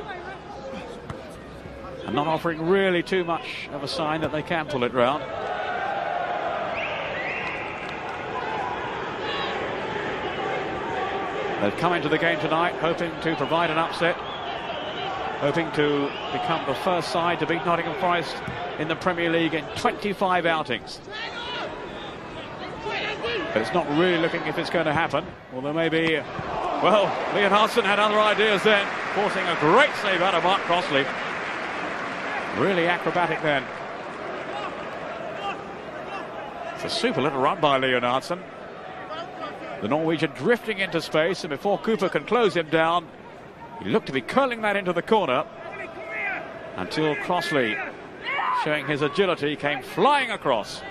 And not offering really too much of a sign that they can pull it round. They've come into the game tonight hoping to provide an upset, hoping to become the first side to beat Nottingham Forest in the Premier League in 25 outings. But it's not really looking if it's going to happen. Although maybe, well, Leonardson had other ideas then, forcing a great save out of Mark Crossley. Really acrobatic then. It's a super little run by Leonardson. The Norwegian drifting into space, and before Cooper can close him down, he looked to be curling that into the corner until Crossley, showing his agility, came flying across.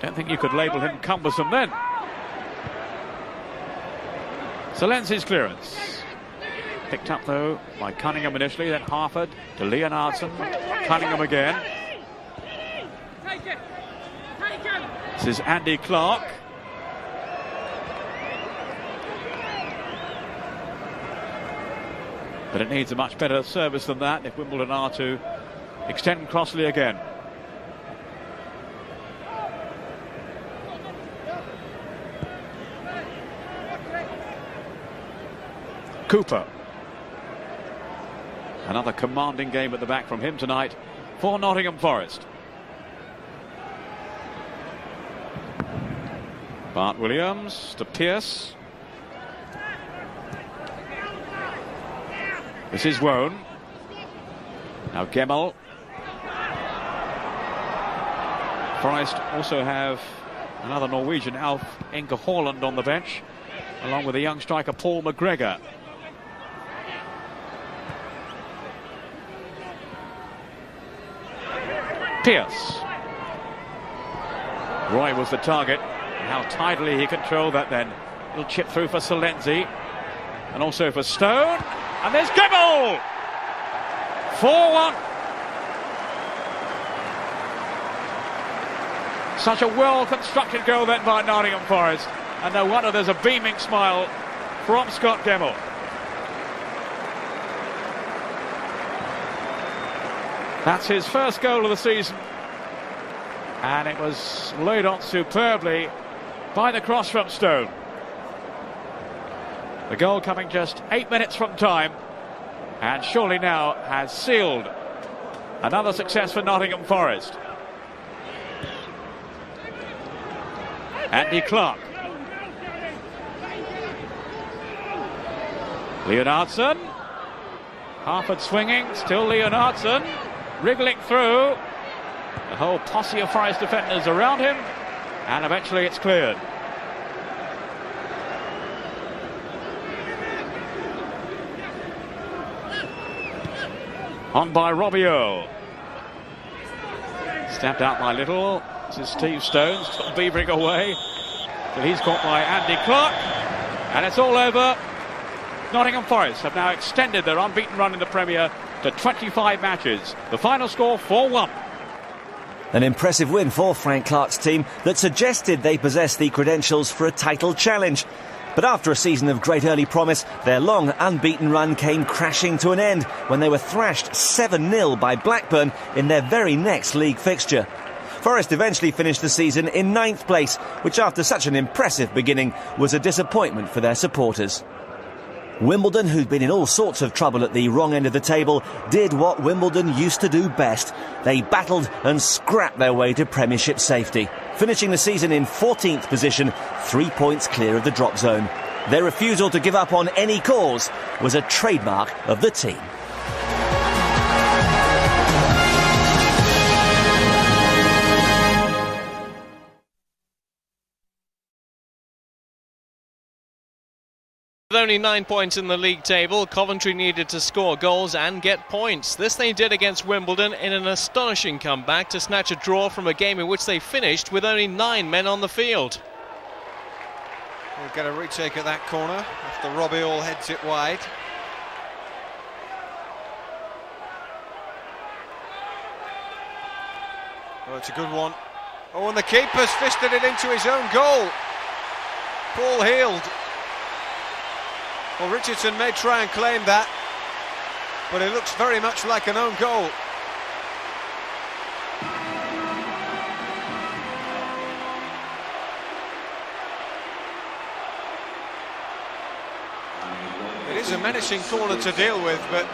Don't think you could label him cumbersome then. Salenzi's clearance. Picked up though by Cunningham initially, then Harford to Leonardson. Cunningham again. This is Andy Clark. But it needs a much better service than that if Wimbledon are to extend Crossley again. Cooper. Another commanding game at the back from him tonight for Nottingham Forest. Bart Williams to Pearce. This is Wone. Now Gemmell. Forest also have another Norwegian, Alf Inge Haaland, on the bench, along with the young striker Paul McGregor. Pearce. Roy was the target. And how tidily he controlled that then. Little chip through for Salenzi. And also for Stone. And there's Gemmell! 4-1. Such a well-constructed goal then by Nottingham Forest. And no wonder there's a beaming smile from Scott Gemmell. That's his first goal of the season. And it was laid on superbly by the cross from Stone. The goal coming just 8 minutes from time. And surely now has sealed another success for Nottingham Forest. Andy Clark. Leonardson. Harford swinging, still Leonardson. Wriggling through. The whole posse of Forest defenders around him. And eventually it's cleared. On by Robbie Earle. Stamped out by Little. This is Steve Stones. Beavering away. So he's caught by Andy Clark. And it's all over. Nottingham Forest have now extended their unbeaten run in the Premier to 25 matches. The final score 4-1. An impressive win for Frank Clark's team that suggested they possess the credentials for a title challenge. But after a season of great early promise, their long unbeaten run came crashing to an end when they were thrashed 7-0 by Blackburn in their very next league fixture. Forest eventually finished the season in 9th place, which after such an impressive beginning was a disappointment for their supporters. Wimbledon, who'd been in all sorts of trouble at the wrong end of the table, did what Wimbledon used to do best. They battled and scrapped their way to Premiership safety, finishing the season in 14th position, 3 points clear of the drop zone. Their refusal to give up on any cause was a trademark of the team. With only 9 points in the league table, Coventry needed to score goals and get points. This they did against Wimbledon in an astonishing comeback to snatch a draw from a game in which they finished with only 9 men on the field. We'll get a retake at that corner after Robbie Hall heads it wide. Oh, it's a good one. Oh, and the keeper's fisted it into his own goal. Paul Heald. Well, Richardson may try and claim that, but it looks very much like an own goal. It is a menacing corner to deal with, but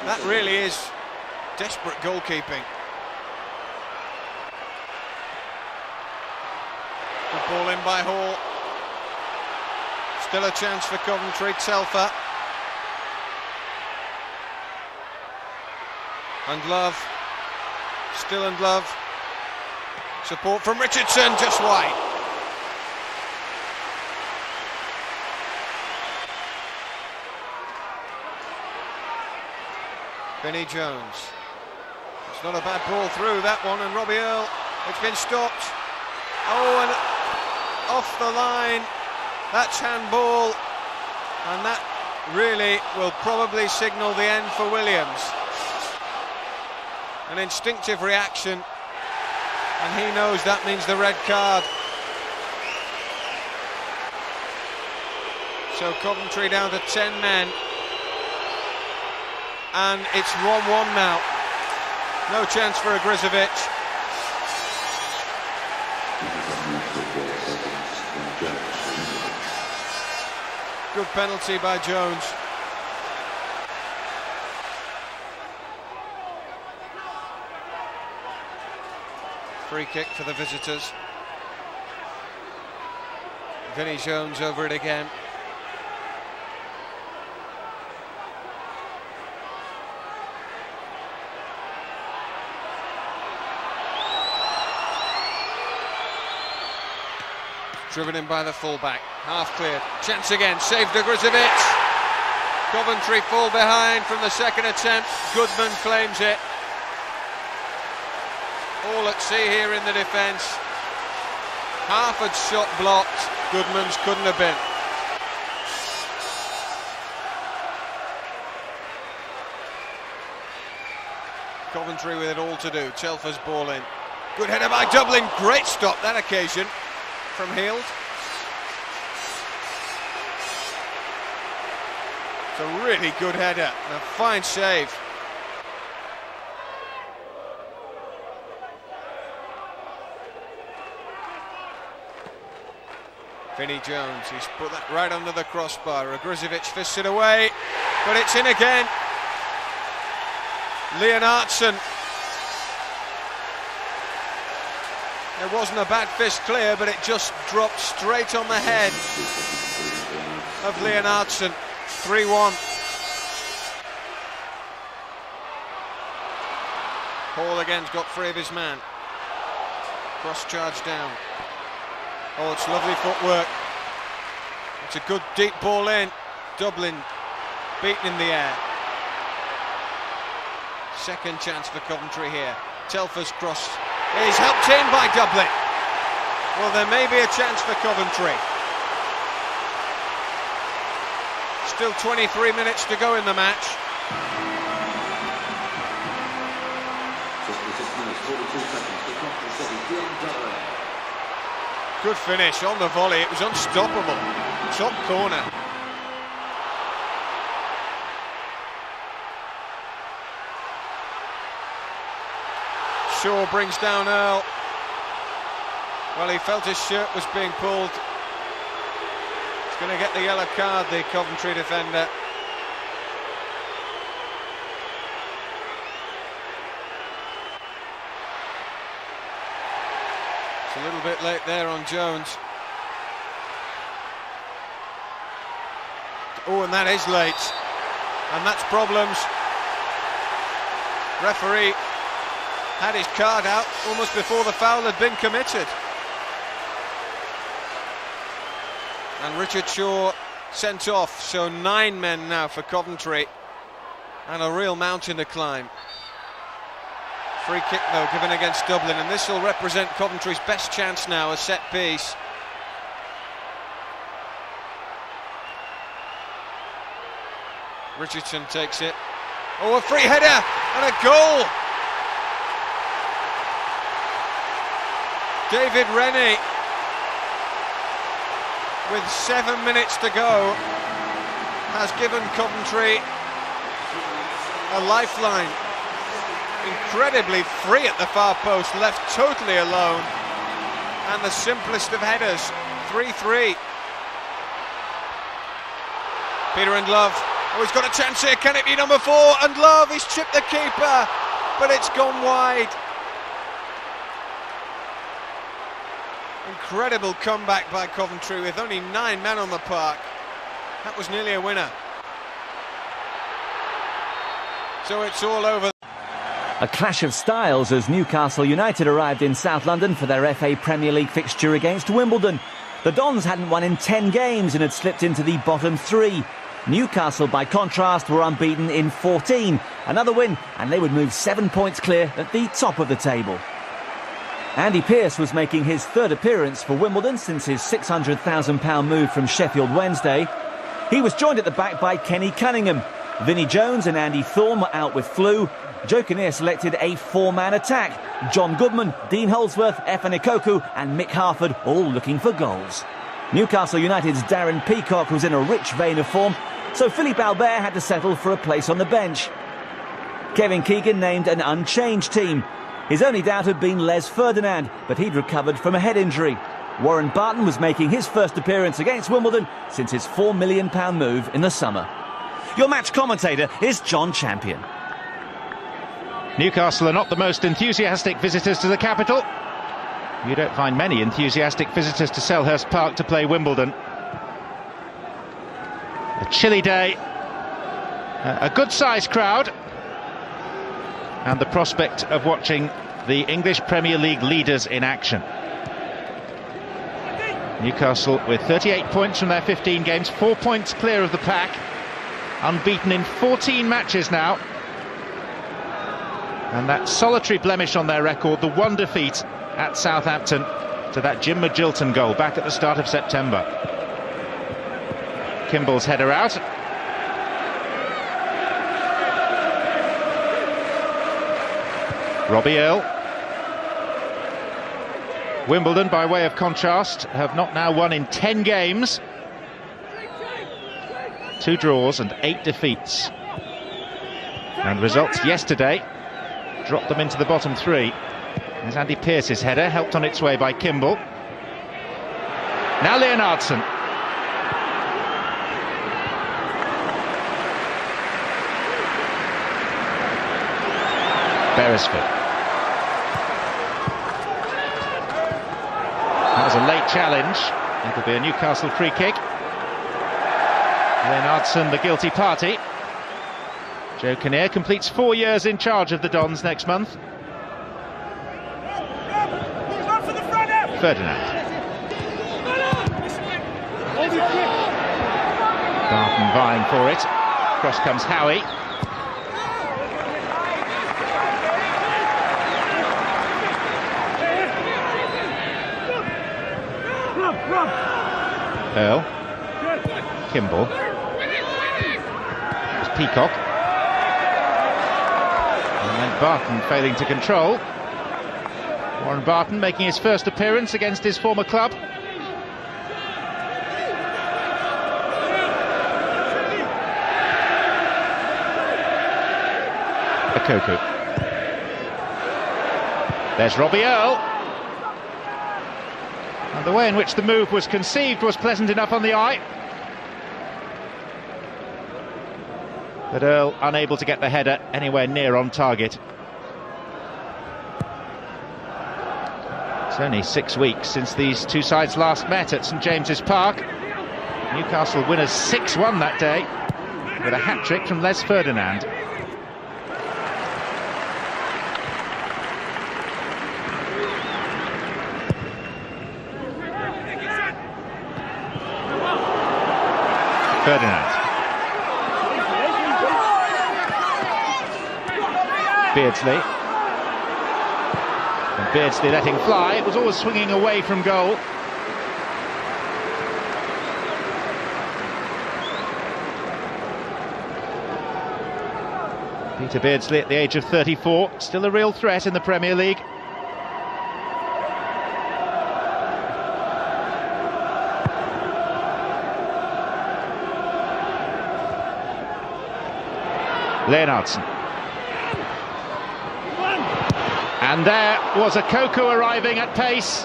that really is desperate goalkeeping. Good ball in by Hall. Still a chance for Coventry. Telfer. And Love. Still and Love. Support from Richardson, just wide. Vinnie Jones. It's not a bad ball through that one, and Robbie Earl. It's been stopped. Oh, and off the line. That's handball, and that really will probably signal the end for Williams. An instinctive reaction, and he knows that means the red card. So Coventry down to 10 men, and it's 1-1 now. No chance for Agrizovic. Good penalty by Jones. Free kick for the visitors. Vinnie Jones over it again. Driven in by the fullback, half cleared, chance again, saved Agrizovic. Coventry fall behind from the second attempt, Goodman claims it. All at sea here in the defence. Harford's shot blocked, Goodman's couldn't have been. Coventry with it all to do, Telfer's ball in. Good header by Dublin, great stop that occasion from Heald. It's a really good header and a fine save. Vinnie Jones, he's put that right under the crossbar. Agrizovic fists it away, but it's in again. Leonardson. It wasn't a bad fist clear, but it just dropped straight on the head of Leonardson. 3-1. Hall again's got free of his man. Cross charge down. Oh, it's lovely footwork. It's a good deep ball in. Dublin beaten in the air. Second chance for Coventry here. Telfer's cross is helped in by Dublin. Well, there may be a chance for Coventry. Still 23 minutes to go in the match. Good finish on the volley, it was unstoppable. top corner. Shaw brings down Earl. Well, he felt his shirt was being pulled. He's going to get the yellow card, the Coventry defender. It's a little bit late there on Jones. Oh, and that is late. And that's problems. Referee had his card out almost before the foul had been committed. And Richard Shaw sent off, so 9 men now for Coventry. And a real mountain to climb. Free kick though given against Dublin, and this will represent Coventry's best chance now, a set piece. Richardson takes it. Oh, a free header and a goal! David Rennie, with 7 minutes to go, has given Coventry a lifeline. Incredibly free at the far post, left totally alone, and the simplest of headers, 3-3. Peter and Love, oh, he's got a chance here, can it be number 4? And Love, he's chipped the keeper, but it's gone wide. Incredible comeback by Coventry with only 9 men on the park. That was nearly a winner. So it's all over. A clash of styles as Newcastle United arrived in South London for their FA Premier League fixture against Wimbledon. The Dons hadn't won in 10 games and had slipped into the bottom 3. Newcastle, by contrast, were unbeaten in 14. Another win, and they would move 7 points clear at the top of the table. Andy Pearce was making his 3rd appearance for Wimbledon since his £600,000 move from Sheffield Wednesday. He was joined at the back by Kenny Cunningham. Vinnie Jones and Andy Thorne were out with flu. Joe Kinnear selected a 4-man attack. John Goodman, Dean Holdsworth, Efan Ikoku and Mick Harford all looking for goals. Newcastle United's Darren Peacock was in a rich vein of form, so Philippe Albert had to settle for a place on the bench. Kevin Keegan named an unchanged team. His only doubt had been Les Ferdinand, but he'd recovered from a head injury. Warren Barton was making his first appearance against Wimbledon since his £4 million move in the summer. Your match commentator is John Champion. Newcastle are not the most enthusiastic visitors to the capital. You don't find many enthusiastic visitors to Selhurst Park to play Wimbledon. A chilly day, a good-sized crowd, and the prospect of watching the English Premier League leaders in action. Newcastle with 38 points from their 15 games, 4 points clear of the pack, unbeaten in 14 matches now. And that solitary blemish on their record, the one defeat at Southampton to that Jim Magilton goal back at the start of September. Kimball's header out. Robbie Earl. Wimbledon, by way of contrast, have not now won in 10 games. 2 draws and 8 defeats. And results yesterday dropped them into the bottom 3. There's Andy Pearce's header, helped on its way by Kimball. Now Leonardson. Beresford. That was a late challenge. It'll be a Newcastle free kick. Leonardson, the guilty party. Joe Kinnear completes 4 years in charge of the Dons next month. Ferdinand. Barton vying for it. Cross comes Howie. Earl. Kimball. It's Peacock. And then Barton failing to control. Warren Barton making his first appearance against his former club. Okoku. There's Robbie Earl. And the way in which the move was conceived was pleasant enough on the eye. But Earl unable to get the header anywhere near on target. It's only 6 weeks since these two sides last met at St James's Park. Newcastle winners 6-1 that day, with a hat-trick from Les Ferdinand. Ferdinand. Beardsley. And Beardsley letting fly. It was always swinging away from goal. Peter Beardsley at the age of 34, still a real threat in the Premier League. Leonardson. And there was Okoku arriving at pace.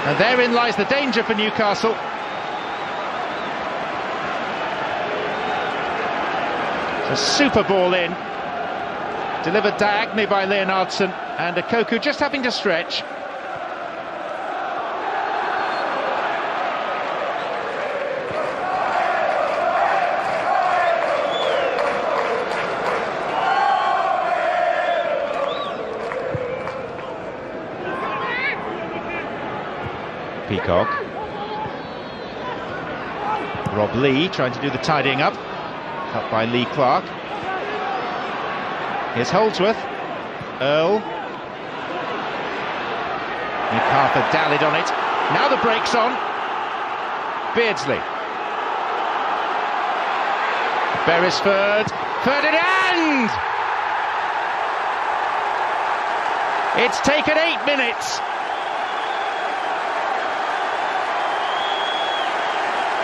And therein lies the danger for Newcastle. It's a super ball in. Delivered diagonally by Leonardson, and Okoku just having to stretch. Peacock. Rob Lee trying to do the tidying up. Cut by Lee Clark. Here's Holdsworth. Earl. MacArthur dallied on it. Now the break's on. Beardsley. Beresford. Ferdinand! It's taken 8 minutes.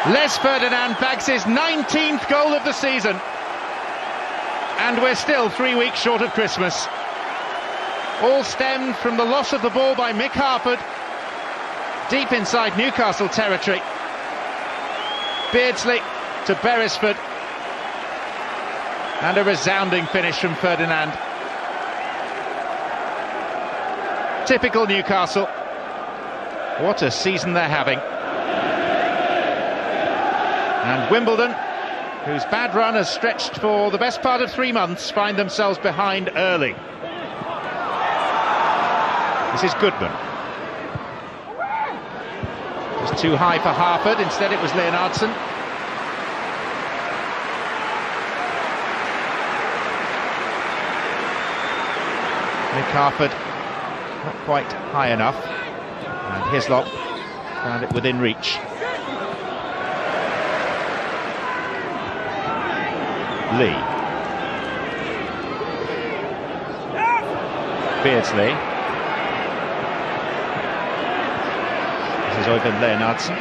Les Ferdinand bags his 19th goal of the season. And we're still 3 weeks short of Christmas. All stemmed from the loss of the ball by Mick Harford, deep inside Newcastle territory. Beardsley to Beresford. And a resounding finish from Ferdinand. Typical Newcastle. What a season they're having. And Wimbledon, whose bad run has stretched for the best part of 3 months, find themselves behind early. This is Goodman. It was too high for Harford, instead it was Leonardson. Mick Harford not quite high enough, and Hislop found it within reach. Lee. Beardsley. This is Øyvind Leonardson.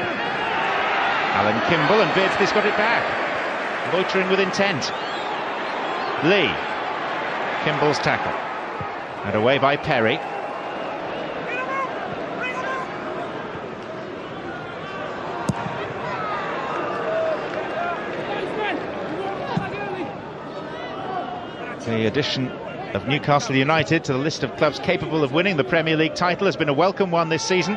Alan Kimball, and Beardsley's got it back. Loitering with intent. Lee. Kimball's tackle. And away by Perry. The addition of Newcastle United to the list of clubs capable of winning the Premier League title has been a welcome one this season.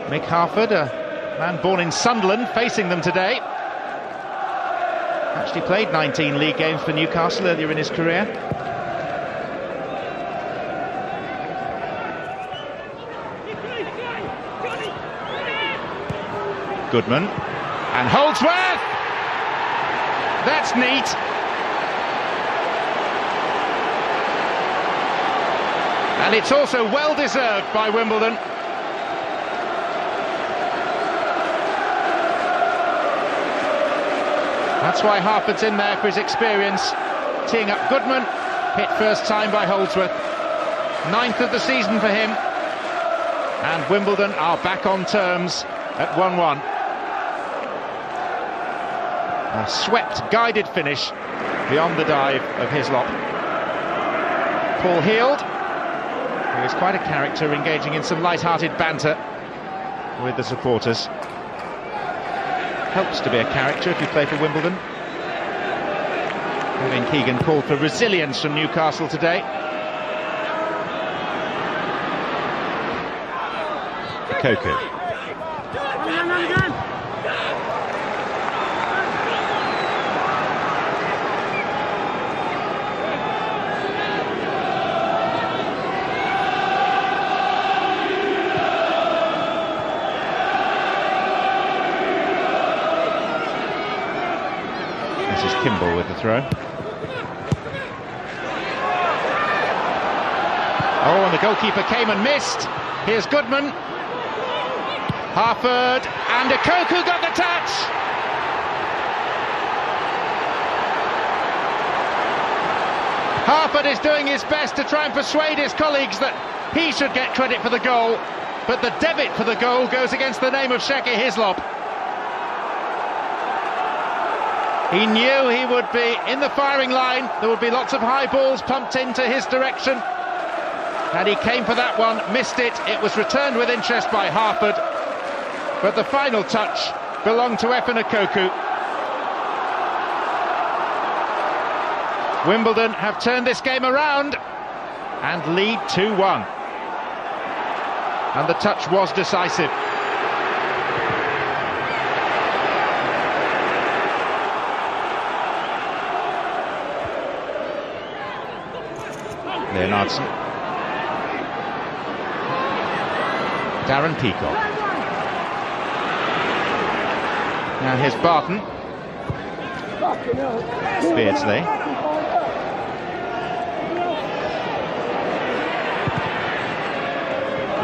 Mick Harford, a man born in Sunderland, facing them today. Actually played 19 league games for Newcastle earlier in his career. Goodman. And Holdsworth! That's neat. And it's also well deserved by Wimbledon. That's why Harford's in there for his experience. Teeing up Goodman, hit first time by Holdsworth. 9th of the season for him. And Wimbledon are back on terms at 1-1. A swept, guided finish beyond the dive of Hislop. Paul Heald, who is quite a character, engaging in some light-hearted banter with the supporters. Helps to be a character if you play for Wimbledon. Kevin Keegan called for resilience from Newcastle today. Koku. This is Kimball with the throw. Oh, and the goalkeeper came and missed. Here's Goodman. Harford, and Koku got the touch. Harford is doing his best to try and persuade his colleagues that he should get credit for the goal, but the debit for the goal goes against the name of Sheke Hislop. He knew he would be in the firing line. There would be lots of high balls pumped into his direction, and he came for that one, missed it. It was returned with interest by Harford, but the final touch belonged to Efena Koku. Wimbledon have turned this game around and lead 2-1. And the touch was decisive. Leonardson. Darren Peacock. Now here's Barton. Beardsley.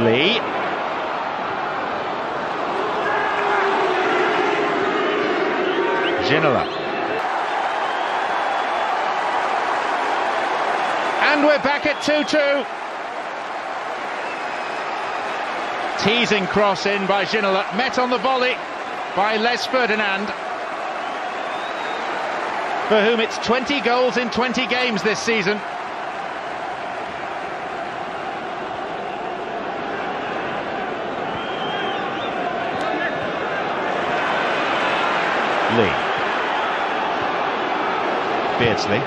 Lee. Ginola. And we're back at 2-2. Teasing cross in by Ginola, met on the volley by Les Ferdinand, for whom it's 20 goals in 20 games this season. Lee. Beardsley.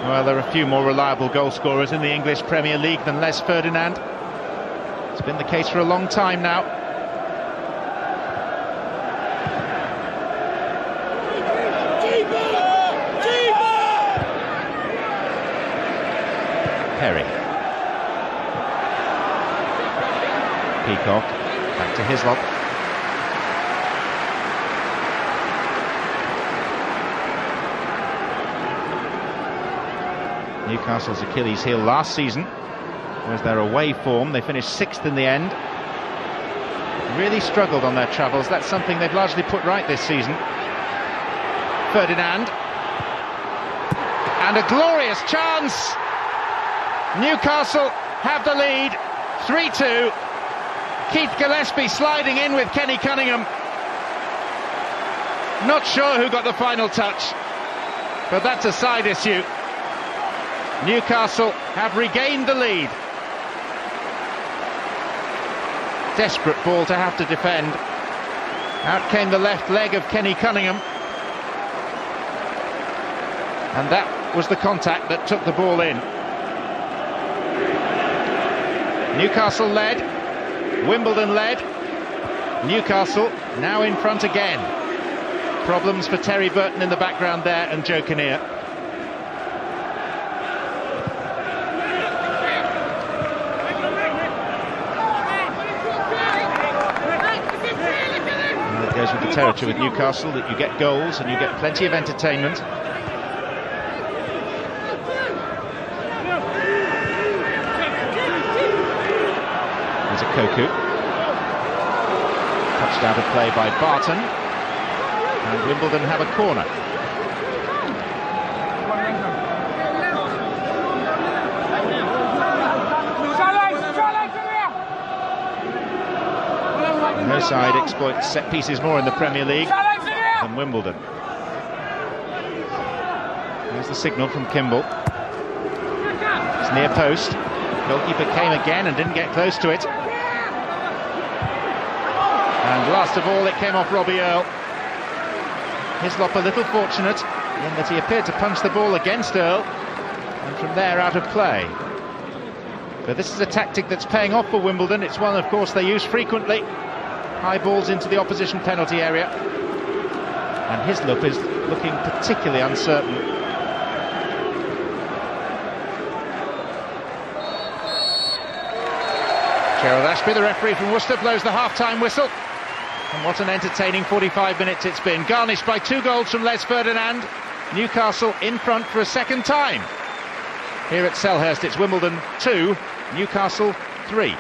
Well, there are a few more reliable goal scorers in the English Premier League than Les Ferdinand. It's been the case for a long time now. Perry. Peacock. Back to Hislop. Newcastle's Achilles heel last season was their away form. They finished 6th in the end. Really struggled on their travels. That's something they've largely put right this season. Ferdinand. And a glorious chance. Newcastle have the lead, 3-2. Keith Gillespie sliding in with Kenny Cunningham. Not sure who got the final touch, but that's a side issue. Newcastle have regained the lead. Desperate ball to have to defend. Out came the left leg of Kenny Cunningham, and that was the contact that took the ball in. Newcastle led, Wimbledon led, Newcastle now in front again. Problems for Terry Burton in the background there and Joe Kinnear. And it goes with the territory with Newcastle that you get goals and you get plenty of entertainment. Koku. Touched out of play by Barton, and Wimbledon have a corner. side exploits set pieces more in the Premier League than Wimbledon. There's the signal from Kimball. It's near post. Goalkeeper came again and didn't get close to it. And last of all, it came off Robbie Earle. Hislop a little fortunate in that he appeared to punch the ball against Earle, and from there out of play. But this is a tactic that's paying off for Wimbledon. It's one, of course, they use frequently. High balls into the opposition penalty area. And Hislop is looking particularly uncertain. Gerald Ashby, the referee from Worcester, blows the half-time whistle. And what an entertaining 45 minutes it's been. Garnished by 2 goals from Les Ferdinand. Newcastle in front for a second time. Here at Selhurst, it's Wimbledon 2, Newcastle 3.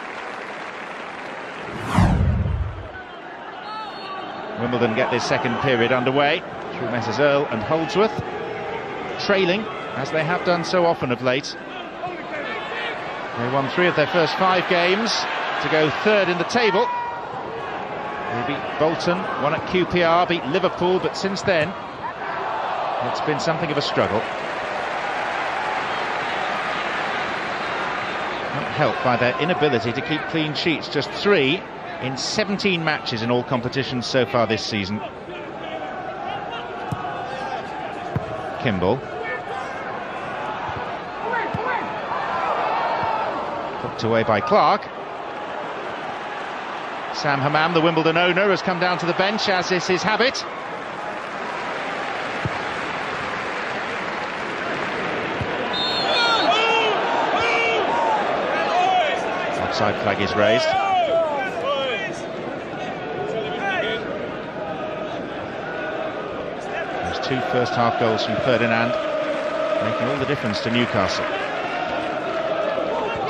Wimbledon get this second period underway through Messrs Earle and Holdsworth, trailing as they have done so often of late. They won 3 of their first 5 games to go third in the table. They beat Bolton, won at QPR, beat Liverpool, but since then it's been something of a struggle. Not helped by their inability to keep clean sheets, just 3 in 17 matches in all competitions so far this season. Kimball. Put away by Clark. Sam Hammam, the Wimbledon owner, has come down to the bench, as is his habit. Offside flag is raised. Those 2 first-half goals from Ferdinand, making all the difference to Newcastle.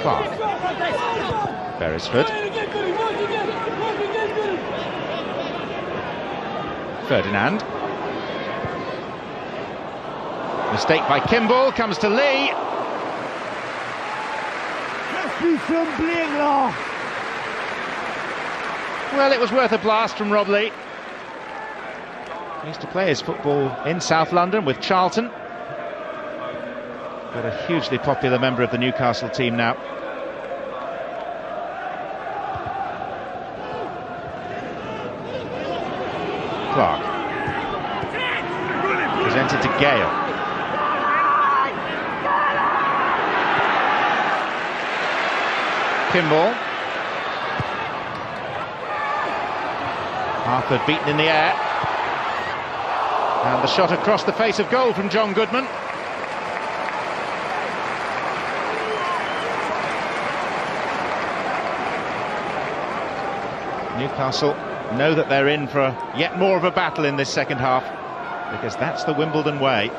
Clark. Beresford. Ferdinand. Mistake by Kimball, comes to Lee. Well, it was worth a blast from Rob Lee. He used to play his football in South London with Charlton. But a hugely popular member of the Newcastle team now. Clark. Presented to Gale. Kimball. Harford beaten in the air. And the shot across the face of goal from John Goodman. Newcastle know that they're in for yet more of a battle in this second half, because that's the Wimbledon way.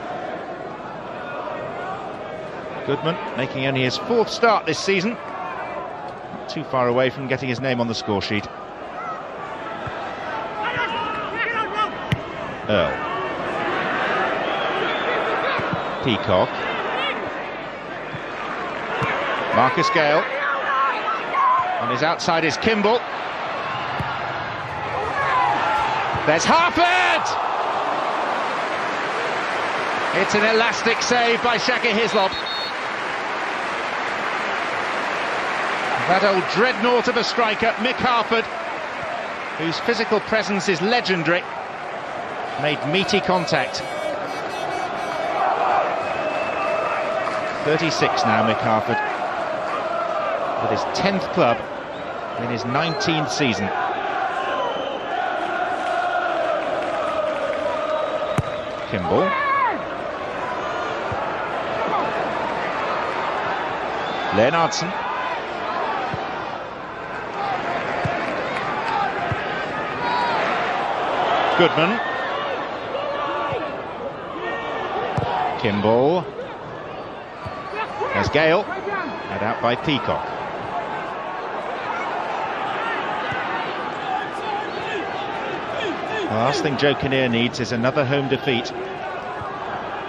Goodman making only his 4th start this season. Not too far away from getting his name on the score sheet. Earle. Peacock. Marcus Gale. On his outside is Kimball. There's Harford! It's an elastic save by Shaka Hislop. That old dreadnought of a striker, Mick Harford, whose physical presence is legendary, made meaty contact. 36 now, Mick Harford, with his 10th club in his 19th season. Kimball. Leonardson. Goodman. Kimball. There's Gale. Head out by Peacock. The last thing Joe Kinnear needs is another home defeat.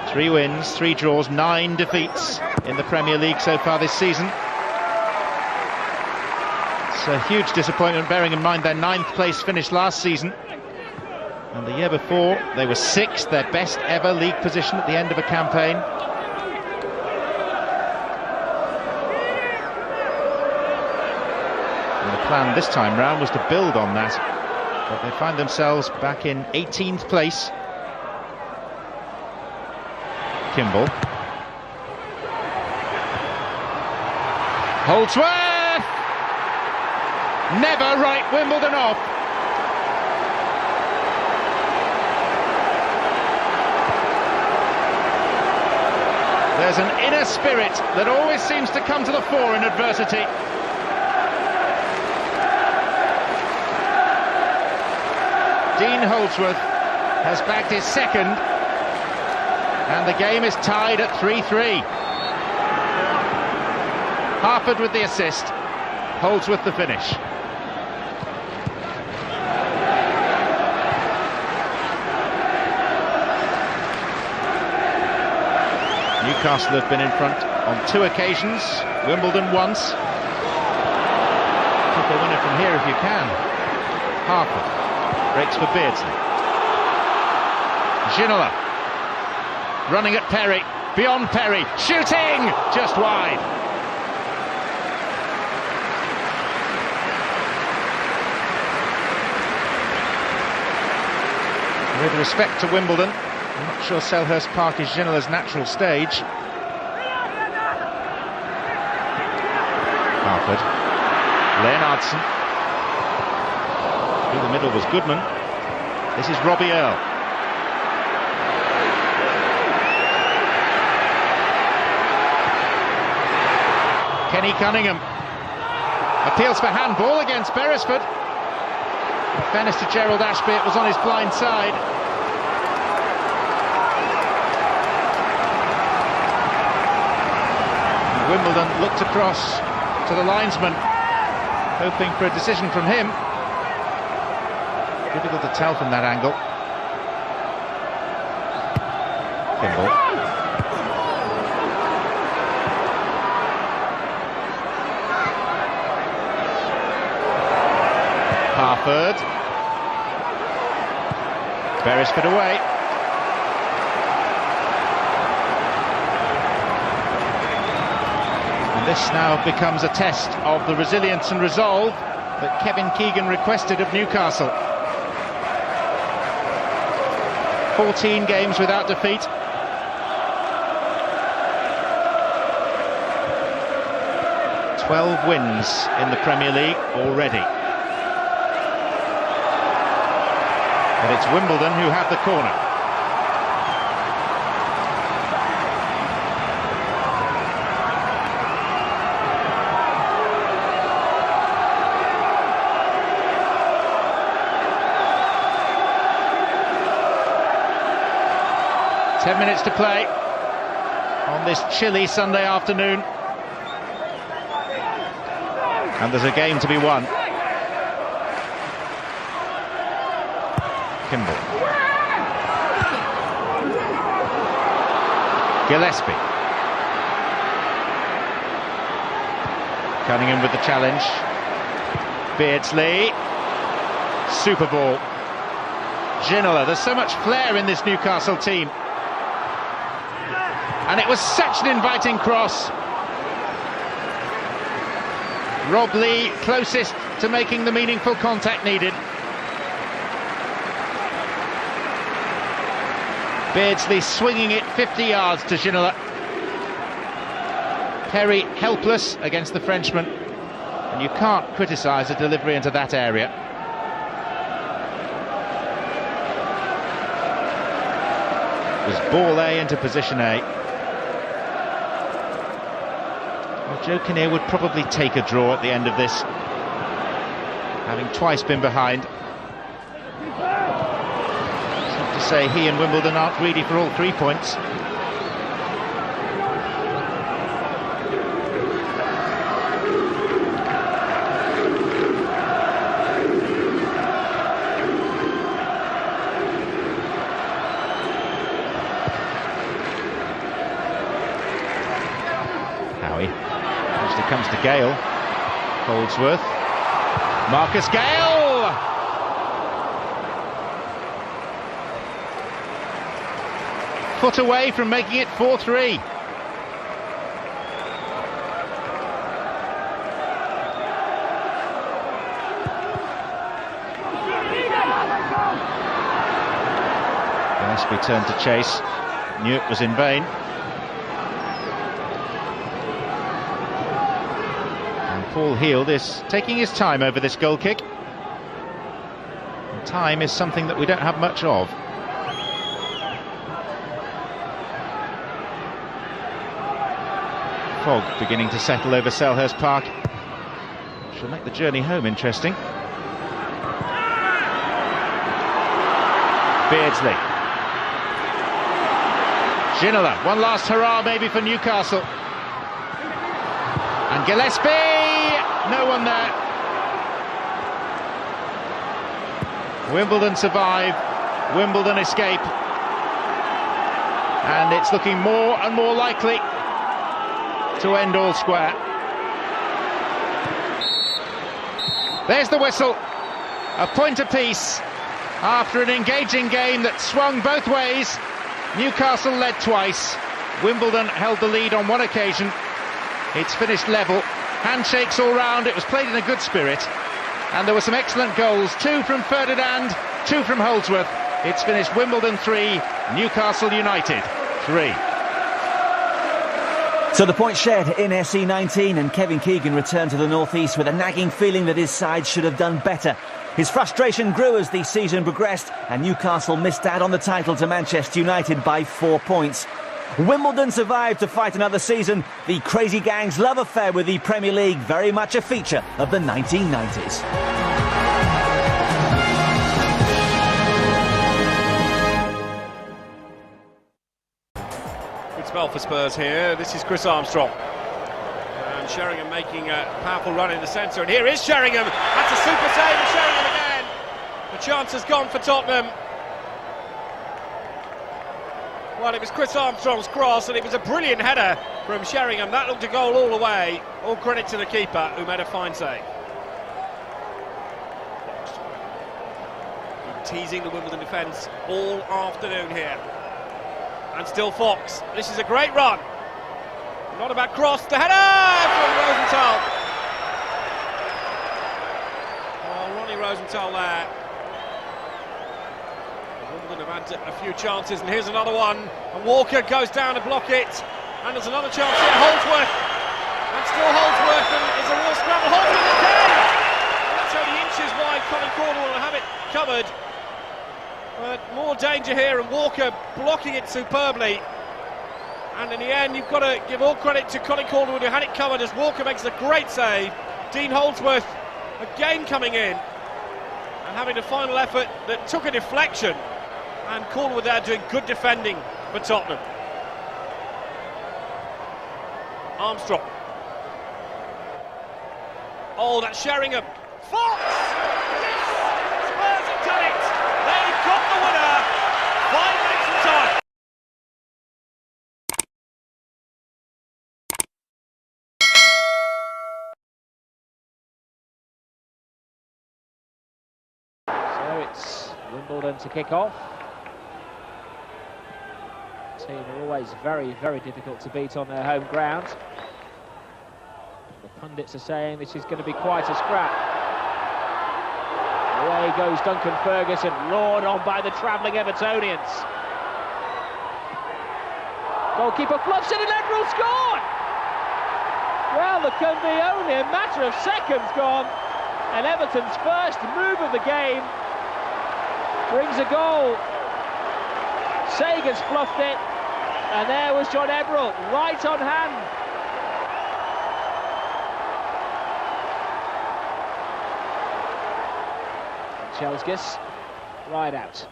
3 wins, 3 draws, 9 defeats in the Premier League so far this season. It's a huge disappointment, bearing in mind their 9th place finish last season. And the year before, they were 6th, their best ever league position at the end of a campaign. And the plan this time round was to build on that. But they find themselves back in 18th place. Kimball. Holdsworth! Never write Wimbledon off. There's an inner spirit that always seems to come to the fore in adversity. Dean Holdsworth has bagged his 2nd, and the game is tied at 3-3. Harford with the assist, Holdsworth the finish. Newcastle have been in front on 2 occasions, Wimbledon once. Keep a winner from here if you can. Harford breaks for Beardsley. Ginola running at Perry, beyond Perry, shooting just wide. With respect to Wimbledon, I'm not sure Selhurst Park is Ginola's natural stage. Harford, Leonardson. Through the middle was Goodman. This is Robbie Earle. Kenny Cunningham appeals for handball against Beresford. In fairness to Gerald Ashby, it was on his blind side. And Wimbledon looked across to the linesman, hoping for a decision from him. Difficult to tell from that angle. Kimball. Harford. Beresford away. And this now becomes a test of the resilience and resolve that Kevin Keegan requested of Newcastle. 14 games without defeat. "12 wins in the Premier League already. But it's Wimbledon who have the corner. Ten minutes to play on this chilly Sunday afternoon. And there's a game to be won. Kimball. Gillespie. Cunningham with the challenge. Beardsley. Super ball. Ginola. There's so much flair in this Newcastle team. And it was such an inviting cross. Rob Lee closest to making the meaningful contact needed. Beardsley swinging it 50 yards to Ginola. Perry helpless against the Frenchman. And you can't criticise a delivery into that area. It was ball A into position A. Well, Joe Kinnear would probably take a draw at the end of this, having twice been behind. To say he and Wimbledon aren't greedy for all 3 points. Howie. Comes to Gale. Holdsworth. Marcus Gale! Foot away from making it 4-3. Gillespie turned to chase, knew it was in vain. And Paul Heald is taking his time over this goal kick. And time is something that we don't have much of. Fog beginning to settle over Selhurst Park. She'll make the journey home interesting. Beardsley. Ginola, one last hurrah maybe for Newcastle. And Gillespie, no one there. Wimbledon survive, Wimbledon escape. And it's looking more and more likely to end all square. There's the whistle, a point apiece after an engaging game that swung both ways. Newcastle led twice, Wimbledon held the lead on one occasion. It's finished level, handshakes all round, it was played in a good spirit, and there were some excellent goals, 2 from Ferdinand, 2 from Holdsworth. It's finished Wimbledon 3, Newcastle United 3. So the point shared in SE19, and Kevin Keegan returned to the North East with a nagging feeling that his side should have done better. His frustration grew as the season progressed, and Newcastle missed out on the title to Manchester United by 4 points. Wimbledon survived to fight another season. The Crazy Gang's love affair with the Premier League very much a feature of the 1990s. Good spell for Spurs here. This is Chris Armstrong. And Sheringham making a powerful run in the centre. And here is Sheringham. That's a super save of Sheringham again. The chance has gone for Tottenham. Well, it was Chris Armstrong's cross, and it was a brilliant header from Sheringham. That looked a goal all the way. All credit to the keeper, who made a fine save. Teasing the Wimbledon defence all afternoon here. And still Fox. This is a great run. Not a bad cross. The header from Rosenthal. Oh, Ronnie Rosenthal there. Wimbledon have had a few chances, and here's another one. And Walker goes down to block it. And there's another chance here. Holdsworth. And still Holdsworth, and it's a real scramble. Holdsworth again! That's only inches wide. Colin Caldwell will have it covered. But more danger here, and Walker blocking it superbly. And in the end, you've got to give all credit to Colin Caldwell, who had it covered as Walker makes a great save. Dean Holdsworth again coming in and having the final effort that took a deflection. And Caldwell there doing good defending for Tottenham. Armstrong. Oh, that's Sheringham. Fox! Yes! Spurs have done it! They've got the winner! 5 minutes of time. So it's Wimbledon to kick off. The team are always very, very difficult to beat on their home ground. The pundits are saying this is going to be quite a scrap. Away goes Duncan Ferguson, roared on by the travelling Evertonians. Goalkeeper fluffs it, and Everall scored! Well, there can be only a matter of seconds gone, and Everton's first move of the game brings a goal. Sagan's fluffed it, and there was John Everall, right on hand. Chelsgis, right out.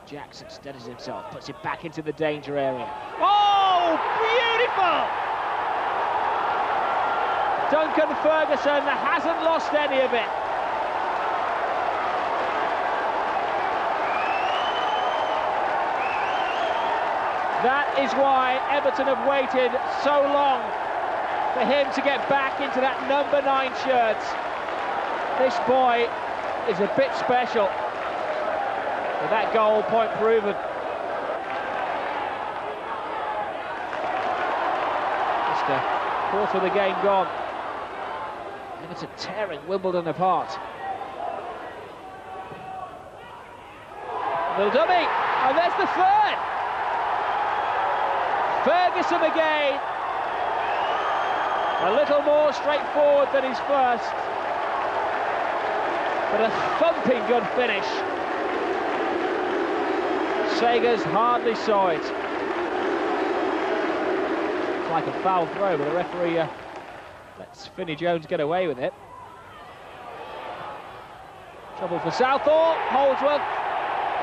Jackson steadies himself, puts it back into the danger area. Oh, beautiful! Duncan Ferguson hasn't lost any of it. That is why Everton have waited so long. for him to get back into that number 9 shirt. This boy is a bit special. With that goal, point proven. Just a quarter of the game gone. Everton tearing Wimbledon apart. Little dummy, and there's the third. Ferguson again. A little more straightforward than his first, but a thumping good finish. Sagers hardly saw it. It's like a foul throw, but the referee lets Finney Jones get away with it. Trouble for Southall. Holdsworth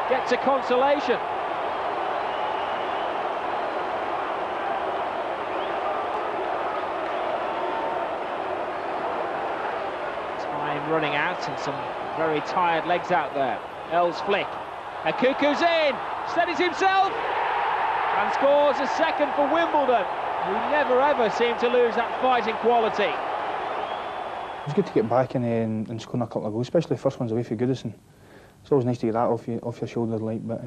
gets a consolation. Time running out and some very tired legs out there. Earl's flick. Akuku's in, steadies himself and scores a second for Wimbledon, who never ever seem to lose that fighting quality. It's good to get back in and scoring a couple of goals, especially the first one's away for Goodison. It's always nice to get that off your shoulders, like. But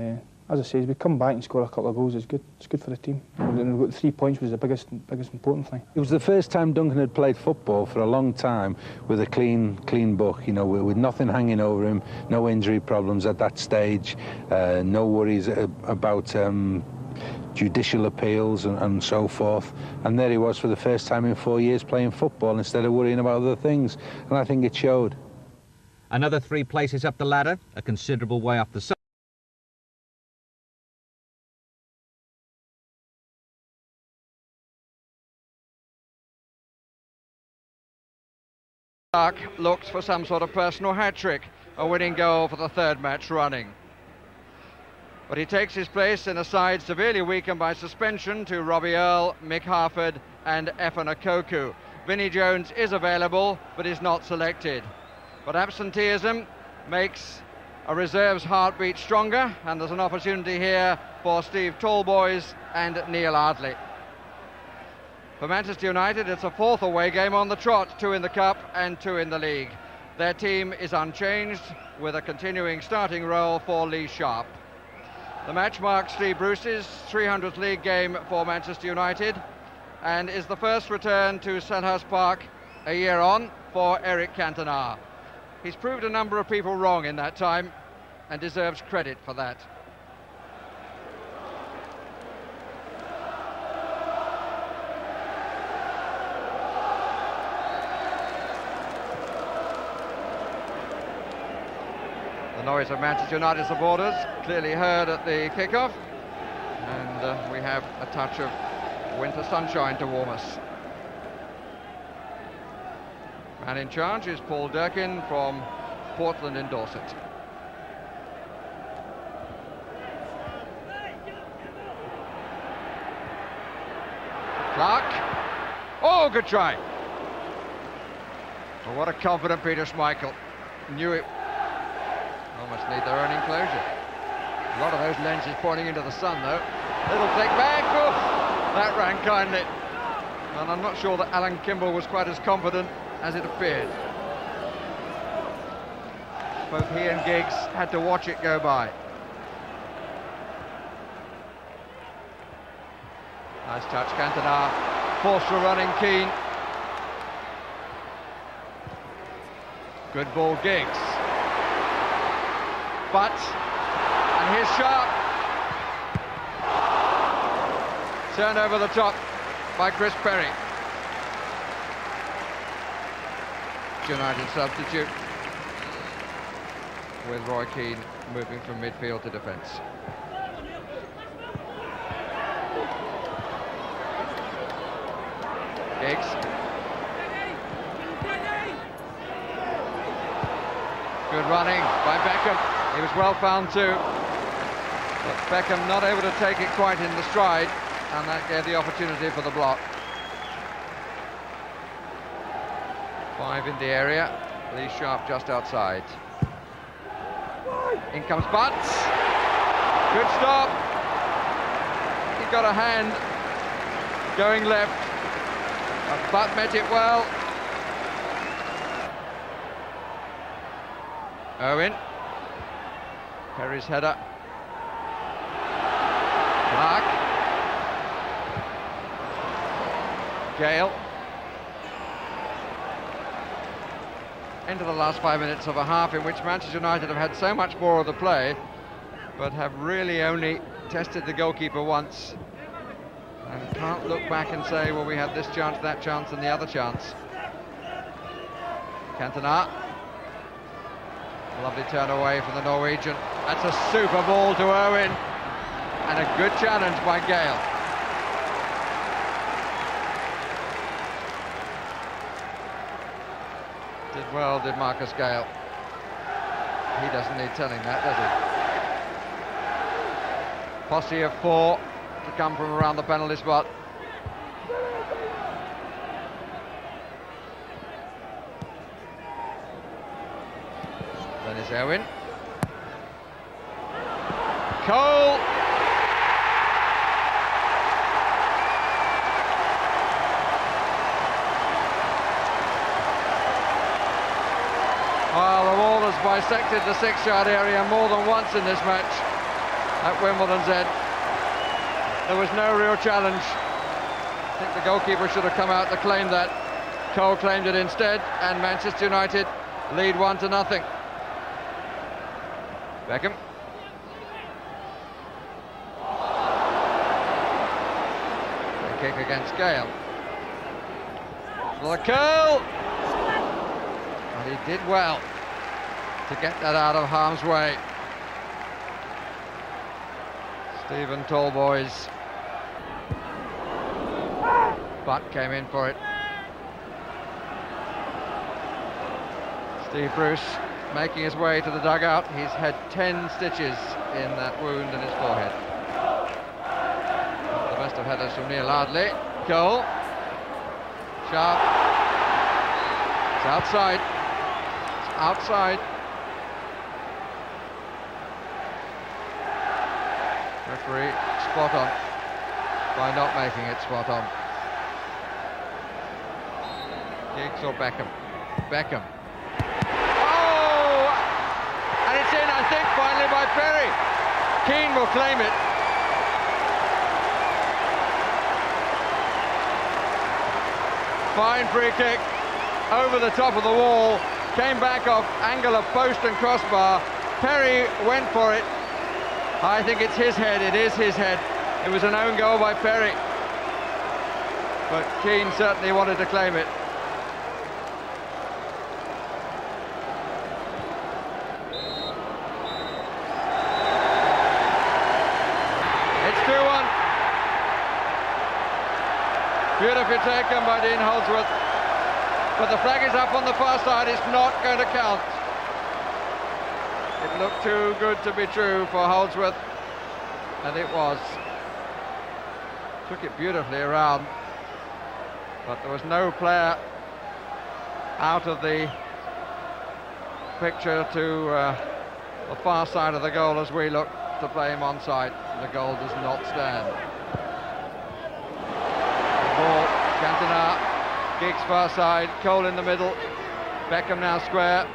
as I say, as we come back and score a couple of goals, it's good. It's good for the team. And we've got 3 points, which is the biggest important thing. It was the first time Duncan had played football for a long time with a clean book. You know, with nothing hanging over him, no injury problems at that stage, no worries about judicial appeals and so forth. And there he was for the first time in 4 years playing football instead of worrying about other things. And I think it showed. Another 3 places up the ladder, a considerable way up the side. Clark looks for some sort of personal hat-trick, a winning goal for the 3rd match running. But he takes his place in a side severely weakened by suspension to Robbie Earle, Mick Harford and Efan Okoku. Vinnie Jones is available but is not selected. But absenteeism makes a reserve's heartbeat stronger, and there's an opportunity here for Steve Tallboys and Neil Ardley. For Manchester United, it's a 4th away game on the trot, 2 in the Cup and 2 in the League. Their team is unchanged, with a continuing starting role for Lee Sharp. The match marks Steve Bruce's 300th League game for Manchester United, and is the first return to Selhurst Park a year on for Eric Cantona. He's proved a number of people wrong in that time, and deserves credit for that. The noise of Manchester United supporters clearly heard at the kickoff, and we have a touch of winter sunshine to warm us. Man in charge is Paul Durkin from Portland in Dorset. Clark. Oh, good try. Well, what a confident Peter Schmeichel. Knew it. Almost need their own enclosure. A lot of those lenses pointing into the sun, though. Little flick back. Oh, that ran kindly. And I'm not sure that Alan Kimball was quite as confident as it appeared. Both he and Giggs had to watch it go by. Nice touch, Cantona. Forster running Keane. Good ball, Giggs. But, and here's Sharp. Turned over the top by Chris Perry. United substitute, with Roy Keane moving from midfield to defence. Giggs. Good running by Beckham. He was well found too, but Beckham not able to take it quite in the stride, and that gave the opportunity for the block. 5 in the area, Lee Sharp just outside. In comes Butts. Good stop. He got a hand going left. But met it well. Owen. Perry's header. Clark. Gale. Into the last 5 minutes of a half in which Manchester United have had so much more of the play, but have really only tested the goalkeeper once and can't look back and say, well, we had this chance, that chance and the other chance. Cantona. Lovely turn away from the Norwegian. That's a super ball to Owen, and a good challenge by Gale. Did well, did Marcus Gale. He doesn't need telling that, does he? Posse of 4 to come from around the penalty spot. Then is Owen. Cole. Well, the ball has bisected the 6-yard area more than once in this match at Wimbledon's end. There was no real challenge. I think the goalkeeper should have come out to claim that. Cole claimed it instead, and Manchester United lead 1-0. Beckham. Free kick against Gale. For the curl! And he did well to get that out of harm's way. Stephen Tallboys. Butt came in for it. Steve Bruce making his way to the dugout. He's had 10 stitches in that wound in his forehead. The best of headers from Neil Ardley. Cole. Sharp. It's outside. It's outside. Referee spot on by not making it spot on. Giggs or Beckham? Beckham. And it's in, I think, finally by Perry. Keane will claim it. Fine free kick over the top of the wall. Came back off angle of post and crossbar. Perry went for it. I think it's his head. It is his head. It was an own goal by Perry. But Keane certainly wanted to claim it. Beautifully taken by Dean Holdsworth, but the flag is up on the far side. It's not going to count. It looked too good to be true for Holdsworth, and it was. Took it beautifully around, but there was no player out of the picture to the far side of the goal as we look to play him onside. The goal does not stand. Ball, Cantona, Giggs far side, Cole in the middle, Beckham now square.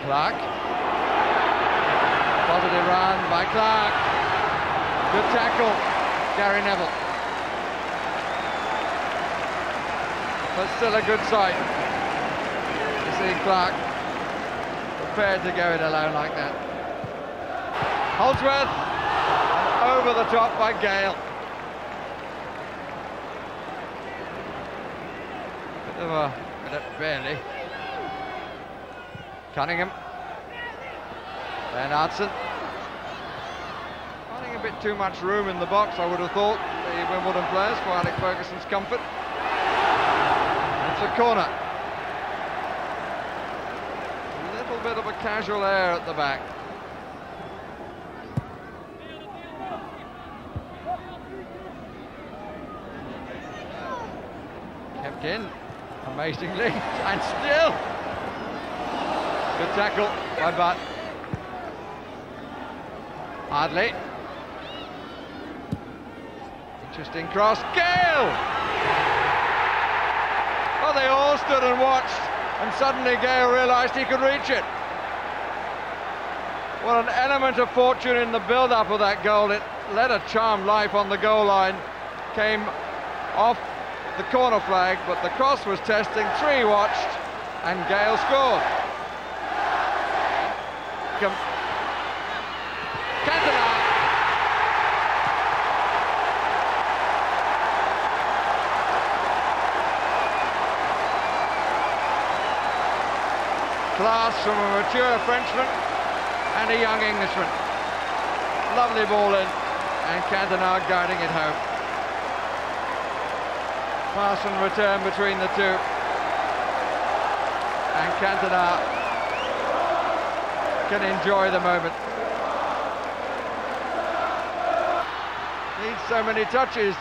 Clark. Positive run by Clark. Good tackle, Gary Neville. But still a good sight to see Clark prepared to go it alone like that. Holdsworth, and over the top by Gale. Bit of a barely. Cunningham. Bernardson. Finding a bit too much room in the box, I would have thought, the Wimbledon players, for Alec Ferguson's comfort. It's a corner. Bit of a casual air at the back. Kept in, amazingly, and still. Good tackle by Butt. Hardly. Interesting cross. Gale! Well, they all stood and watched, and suddenly Gale realised he could reach it. What an element of fortune in the build-up of that goal. It led a charmed life on the goal line. Came off the corner flag, but the cross was testing. 3 watched, and Gale scored. Cantona. Class from a mature Frenchman and a young Englishman. Lovely ball in, and Cantona guiding it home. Pass and return between the two, and Cantona can enjoy the moment. Needs so many touches,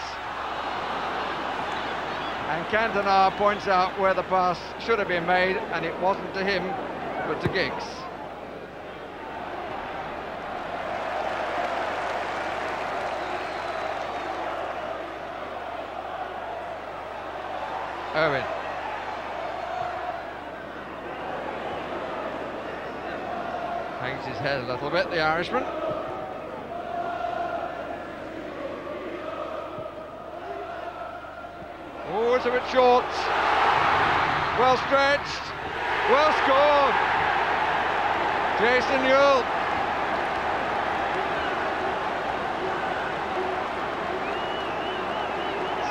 and Cantona points out where the pass should have been made, and it wasn't to him but to Giggs. Owen. Hangs his head a little bit, the Irishman. Oh, it's a bit short. Well stretched. Well scored. Jason Ewell.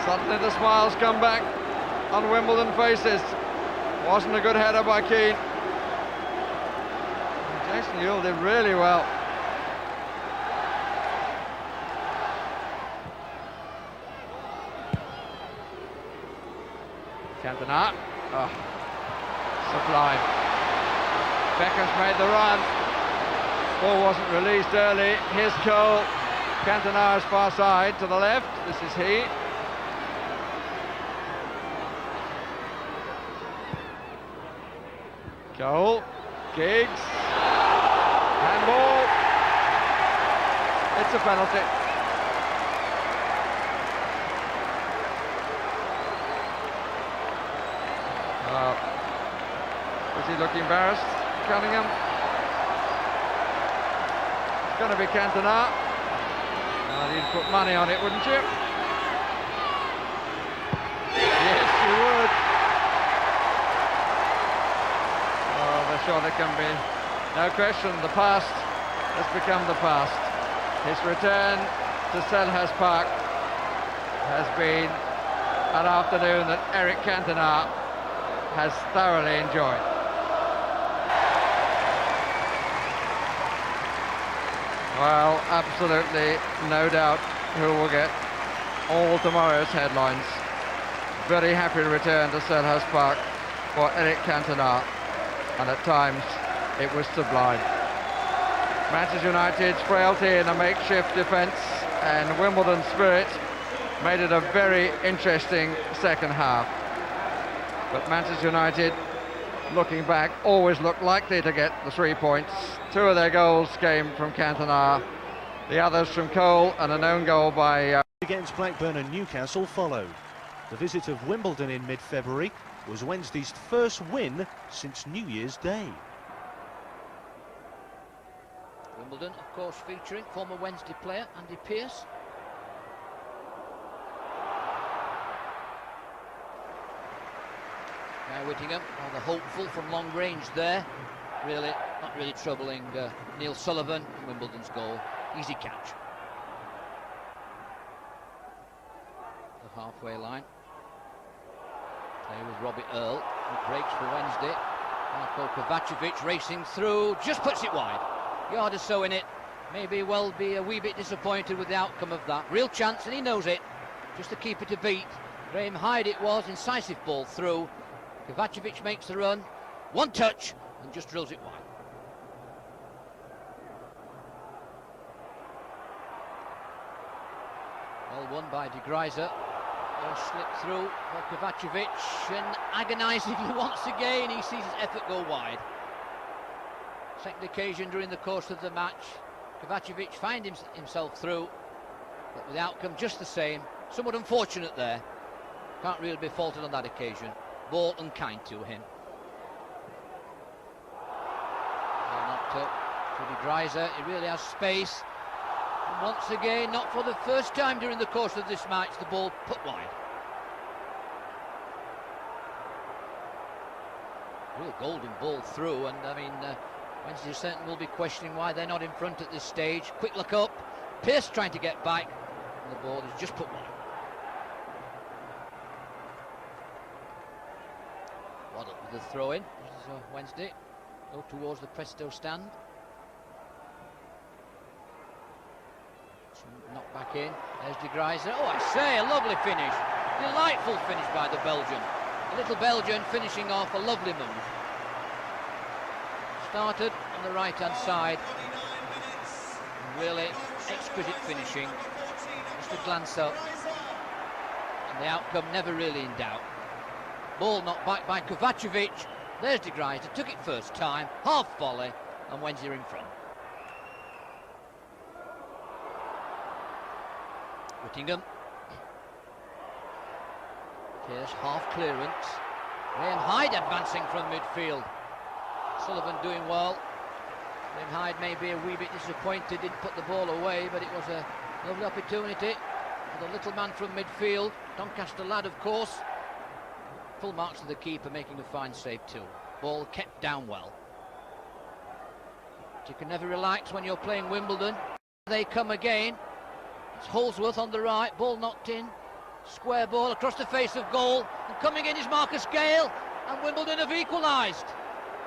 Suddenly the smiles come back on Wimbledon faces. Wasn't a good header by Keane. Jason Ewell did really well. Cantona. Oh, sublime. Beckham's made the run. Ball wasn't released early. Here's Cole. Cantona's far side to the left. This is he. Cole. Giggs. Handball. It's a penalty. Does he look embarrassed, Cunningham? It's going to be Cantona. Well, you'd put money on it, wouldn't you? Yes, you would. Oh, there surely can be no question. The past has become the past. His return to Selhurst Park has been an afternoon that Eric Cantona has thoroughly enjoyed. Well, absolutely no doubt who will get all tomorrow's headlines. Very happy return to Selhurst Park for Eric Cantona, and at times it was sublime. Manchester United's frailty in a makeshift defence and Wimbledon spirit made it a very interesting second half. But Manchester United, looking back, always looked likely to get the 3 points. 2 of their goals came from Cantona, the others from Cole, and an own goal by... Against Blackburn and Newcastle followed. The visit of Wimbledon in mid-February was Wednesday's first win since New Year's Day. Wimbledon, of course, featuring former Wednesday player Andy Pearce. Now Whittingham, rather hopeful from long range there. Really, not really troubling Neil Sullivan. Wimbledon's goal, easy catch. The halfway line. Play with Robbie Earl, who breaks for Wednesday. Marko Kovacevic racing through, just puts it wide. Yard or so in it. Maybe well be a wee bit disappointed with the outcome of that. Real chance, and he knows it. Just to keep it to beat. Graham Hyde it was, incisive ball through. Kovacevic makes the run, one touch, and just drills it wide. Well won by De Greiser. Ball slipped through for Kovacevic, and agonisingly once again he sees his effort go wide. Second occasion during the course of the match. Kovacevic finds himself through, but with the outcome just the same. Somewhat unfortunate there. Can't really be faulted on that occasion. Ball unkind to him. Well knocked up to De Greiser. He really has space. And once again, not for the first time during the course of this match, the ball put wide. Real golden ball through, and I mean, Wednesday certainly will be questioning why they're not in front at this stage. Quick look up. Pearce trying to get back, and the ball is just put wide. Waddle with the throw in. This is Wednesday. Go towards the Presto stand. Knocked back in. There's De Greiser. Oh, I say, a lovely finish. Delightful finish by the Belgian. The little Belgian finishing off a lovely move. Started on the right-hand side. Really exquisite finishing. Just a glance up. And the outcome never really in doubt. Ball knocked back by Kovacevic. There's De Greiser. Took it first time. Half volley. And Wednesday in front. Whittingham. Here's half clearance. Graham Hyde advancing from midfield. Sullivan doing well. Graham Hyde may be a wee bit disappointed, didn't put the ball away, but it was a lovely opportunity for the little man from midfield. Doncaster lad, of course. Full marks to the keeper, making a fine save too. Ball kept down well. But you can never relax when you're playing Wimbledon. They come again. It's Holsworth on the right, ball knocked in. Square ball across the face of goal, and coming in is Marcus Gale, and Wimbledon have equalised.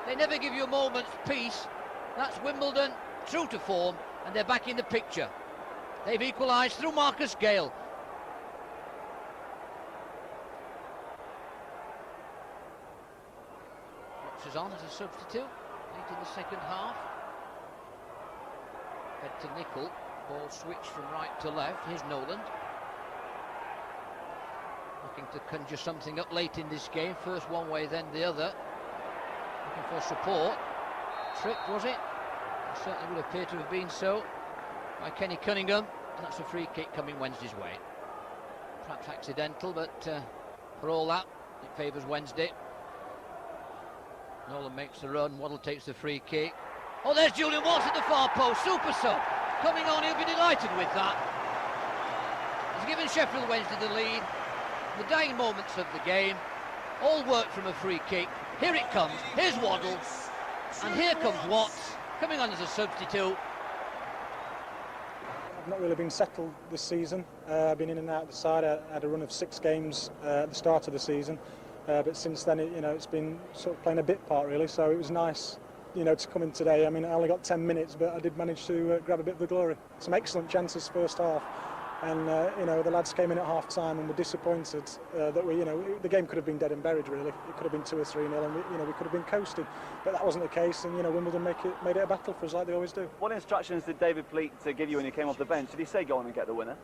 They never give you a moment's peace. That's Wimbledon, true to form, and they're back in the picture. They've equalised through Marcus Gale. Watts is on as a substitute, late in the second half. Fed to Nicol, ball switched from right to left. Here's Noland. Looking to conjure something up late in this game. First one way, then the other. Looking for support. Tripped, was it? It certainly would appear to have been so by Kenny Cunningham. And that's a free kick coming Wednesday's way. Perhaps accidental, but for all that, it favours Wednesday. Nolan makes the run. Waddle takes the free kick. Oh, there's Julian Watts at the far post. Super sub. Coming on, he'll be delighted with that. He's given Sheffield Wednesday the lead. The dying moments of the game, all work from a free kick. Here it comes, here's Waddle, and here comes Watts, coming on as a substitute. I've not really been settled this season. I've been in and out of the side. I had a run of 6 games at the start of the season, but since then, it's been sort of playing a bit part really. So it was nice, to come in today. I mean, I only got 10 minutes, but I did manage to grab a bit of the glory. Some excellent chances first half. And the lads came in at half time and were disappointed that the game could have been dead and buried really. It could have been 2 or 3-0 and we could have been coasting, but that wasn't the case. And Wimbledon made it a battle for us like they always do. What instructions did David Pleat give you when you came off the bench? Did he say go on and get the winner?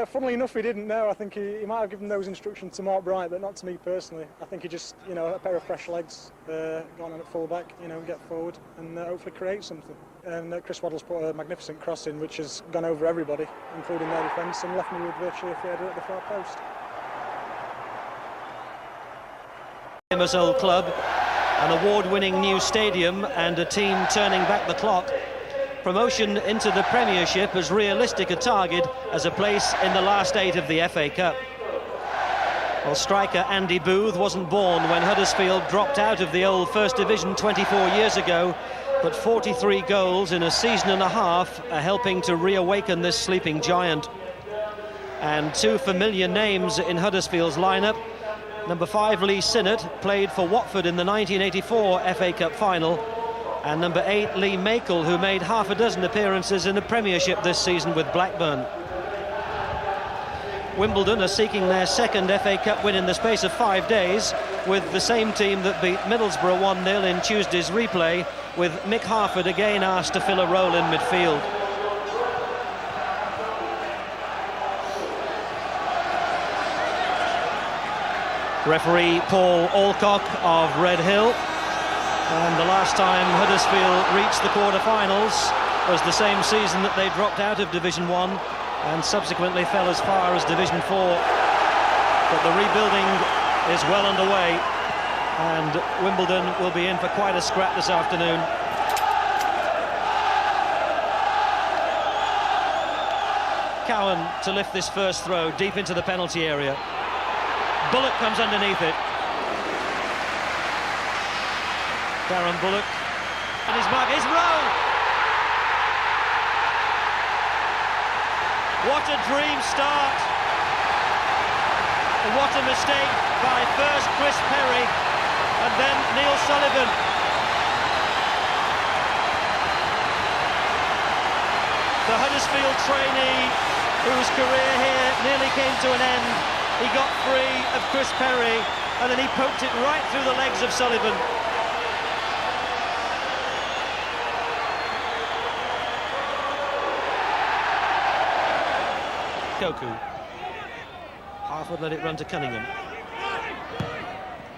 Funnily enough, he didn't know. I think he might have given those instructions to Mark Bright, but not to me personally. I think he just, a pair of fresh legs, go on at full back, get forward and hopefully create something. And Chris Waddle's put a magnificent cross in, which has gone over everybody, including their defence, and left me with virtually a free header at the far post. Famous old club, an award-winning new stadium, and a team turning back the clock. Promotion into the Premiership as realistic a target as a place in the last 8 of the FA Cup. Well, striker Andy Booth wasn't born when Huddersfield dropped out of the old First Division 24 years ago, but 43 goals in a season and a half are helping to reawaken this sleeping giant. And 2 familiar names in Huddersfield's lineup. Number 5, Lee Sinnott, played for Watford in the 1984 FA Cup final. And number 8, Lee Makel, who made half a dozen appearances in the Premiership this season with Blackburn. Wimbledon are seeking their second FA Cup win in the space of 5 days, with the same team that beat Middlesbrough 1-0 in Tuesday's replay, with Mick Harford again asked to fill a role in midfield. Referee Paul Alcock of Red Hill. And the last time Huddersfield reached the quarter-finals was the same season that they dropped out of Division 1 and subsequently fell as far as Division 4. But the rebuilding is well underway, and Wimbledon will be in for quite a scrap this afternoon. Cowan to lift this first throw deep into the penalty area. Bullock comes underneath it. Darren Bullock and his mark is Rowe. What a dream start. And what a mistake by first Chris Perry and then Neil Sullivan. The Huddersfield trainee, whose career here nearly came to an end, he got free of Chris Perry and then he poked it right through the legs of Sullivan. Koku. Harford let it run to Cunningham.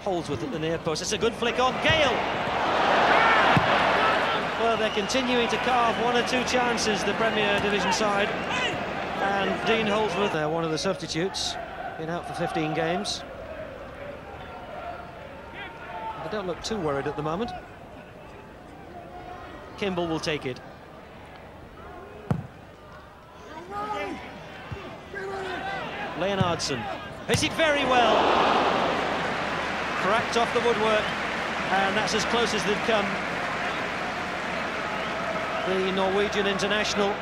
Holdsworth at the near post. It's a good flick on Gale. Well, they're continuing to carve one or two chances, the Premier Division side. And Dean Holdsworth, they're one of the substitutes, been out for 15 games. They don't look too worried at the moment. Kimball will take it. Leonardson hits it very well. Cracked off the woodwork, and that's as close as they've come. The Norwegian international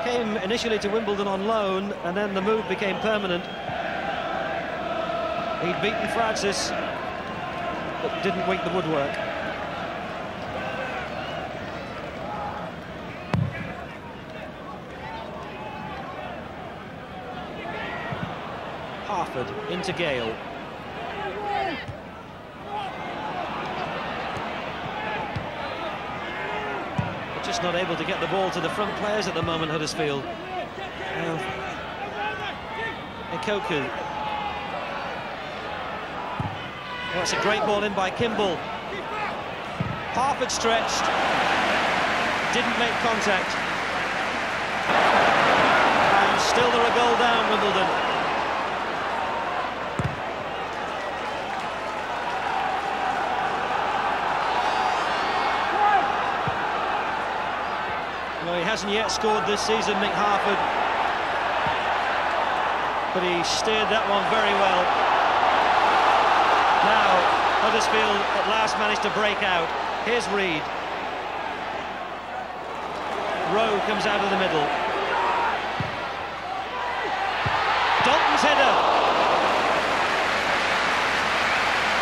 came initially to Wimbledon on loan, and then the move became permanent. He'd beaten Francis, but didn't wake the woodwork. Harford into Gale. Just not able to get the ball to the front players at the moment, Huddersfield. Koku. Well, that's a great ball in by Kimball. Harford stretched. Didn't make contact. And still they're a goal down, Wimbledon. Well, he hasn't yet scored this season, Mick Harford, but he steered that one very well. Now, Huddersfield at last managed to break out. Here's Reed. Rowe comes out of the middle. Dalton's header.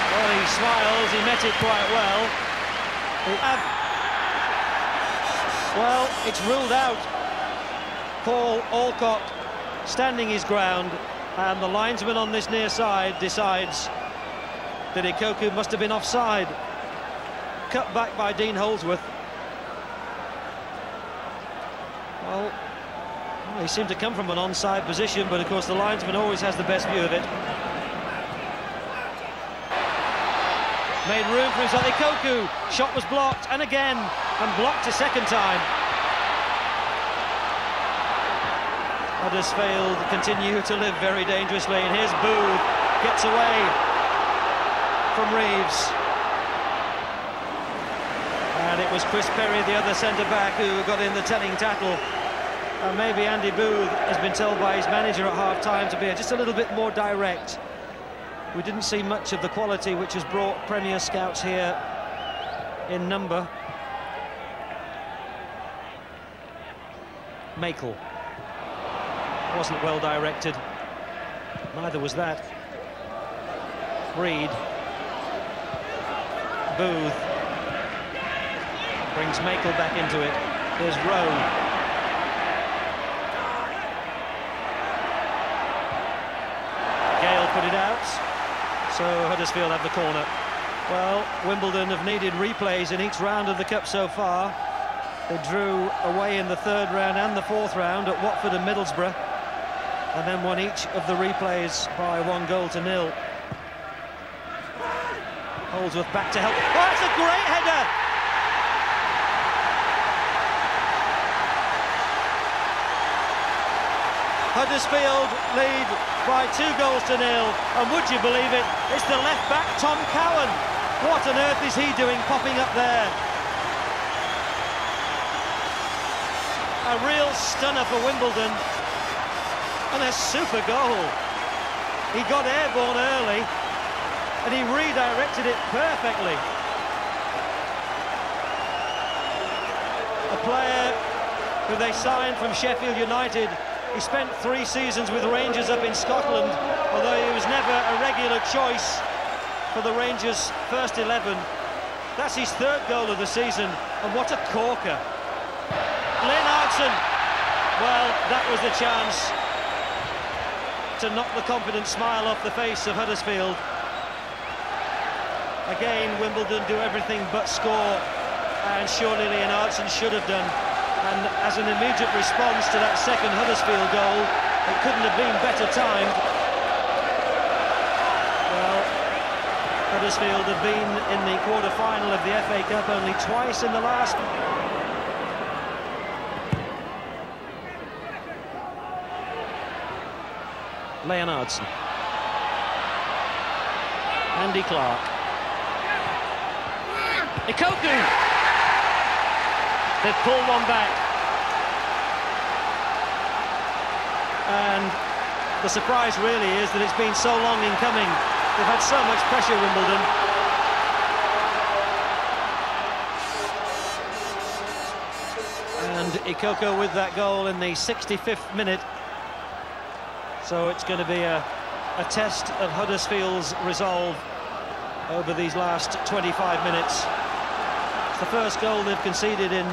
Well, he smiles, he met it quite well. Well, it's ruled out. Paul Alcock standing his ground, and the linesman on this near side decides that Ikoku must have been offside. Cut back by Dean Holdsworth. Well, he seemed to come from an onside position, but of course the linesman always has the best view of it. Made room for himself. Ikoku, shot was blocked, and again, and blocked a second time. Huddersfield continue to live very dangerously, and here's Booth, gets away from Reeves. And it was Chris Perry, the other centre-back, who got in the telling tackle. And maybe Andy Booth has been told by his manager at half-time to be just a little bit more direct. We didn't see much of the quality which has brought Premier scouts here in number. Makel wasn't well directed. Neither was that. Reed. Booth brings Makel back into it. There's Rowe. Gale put it out, so Huddersfield have the corner. Well, Wimbledon have needed replays in each round of the Cup so far. They drew away in the third round and the fourth round at Watford and Middlesbrough, and then won each of the replays by 1-0. Holdsworth back to help. Oh, it's a great header! Huddersfield lead by 2-0, and would you believe it, it's the left-back Tom Cowan. What on earth is he doing popping up there? A real stunner for Wimbledon, and a super goal. He got airborne early, and he redirected it perfectly. A player who they signed from Sheffield United. He spent 3 seasons with Rangers up in Scotland, although he was never a regular choice for the Rangers' first 11. That's his 3rd goal of the season, and what a corker. Leonardson, well, that was the chance to knock the confident smile off the face of Huddersfield. Again, Wimbledon do everything but score, and surely Leonardson should have done. And as an immediate response to that second Huddersfield goal, it couldn't have been better timed. Well, Huddersfield have been in the quarter-final of the FA Cup only twice in the last. Leonardson. Andy Clark. Ikoku! They've pulled one back. And the surprise really is that it's been so long in coming. They've had so much pressure, Wimbledon. And Ikoku with that goal in the 65th minute. So it's going to be a test of Huddersfield's resolve over these last 25 minutes. It's the first goal they've conceded in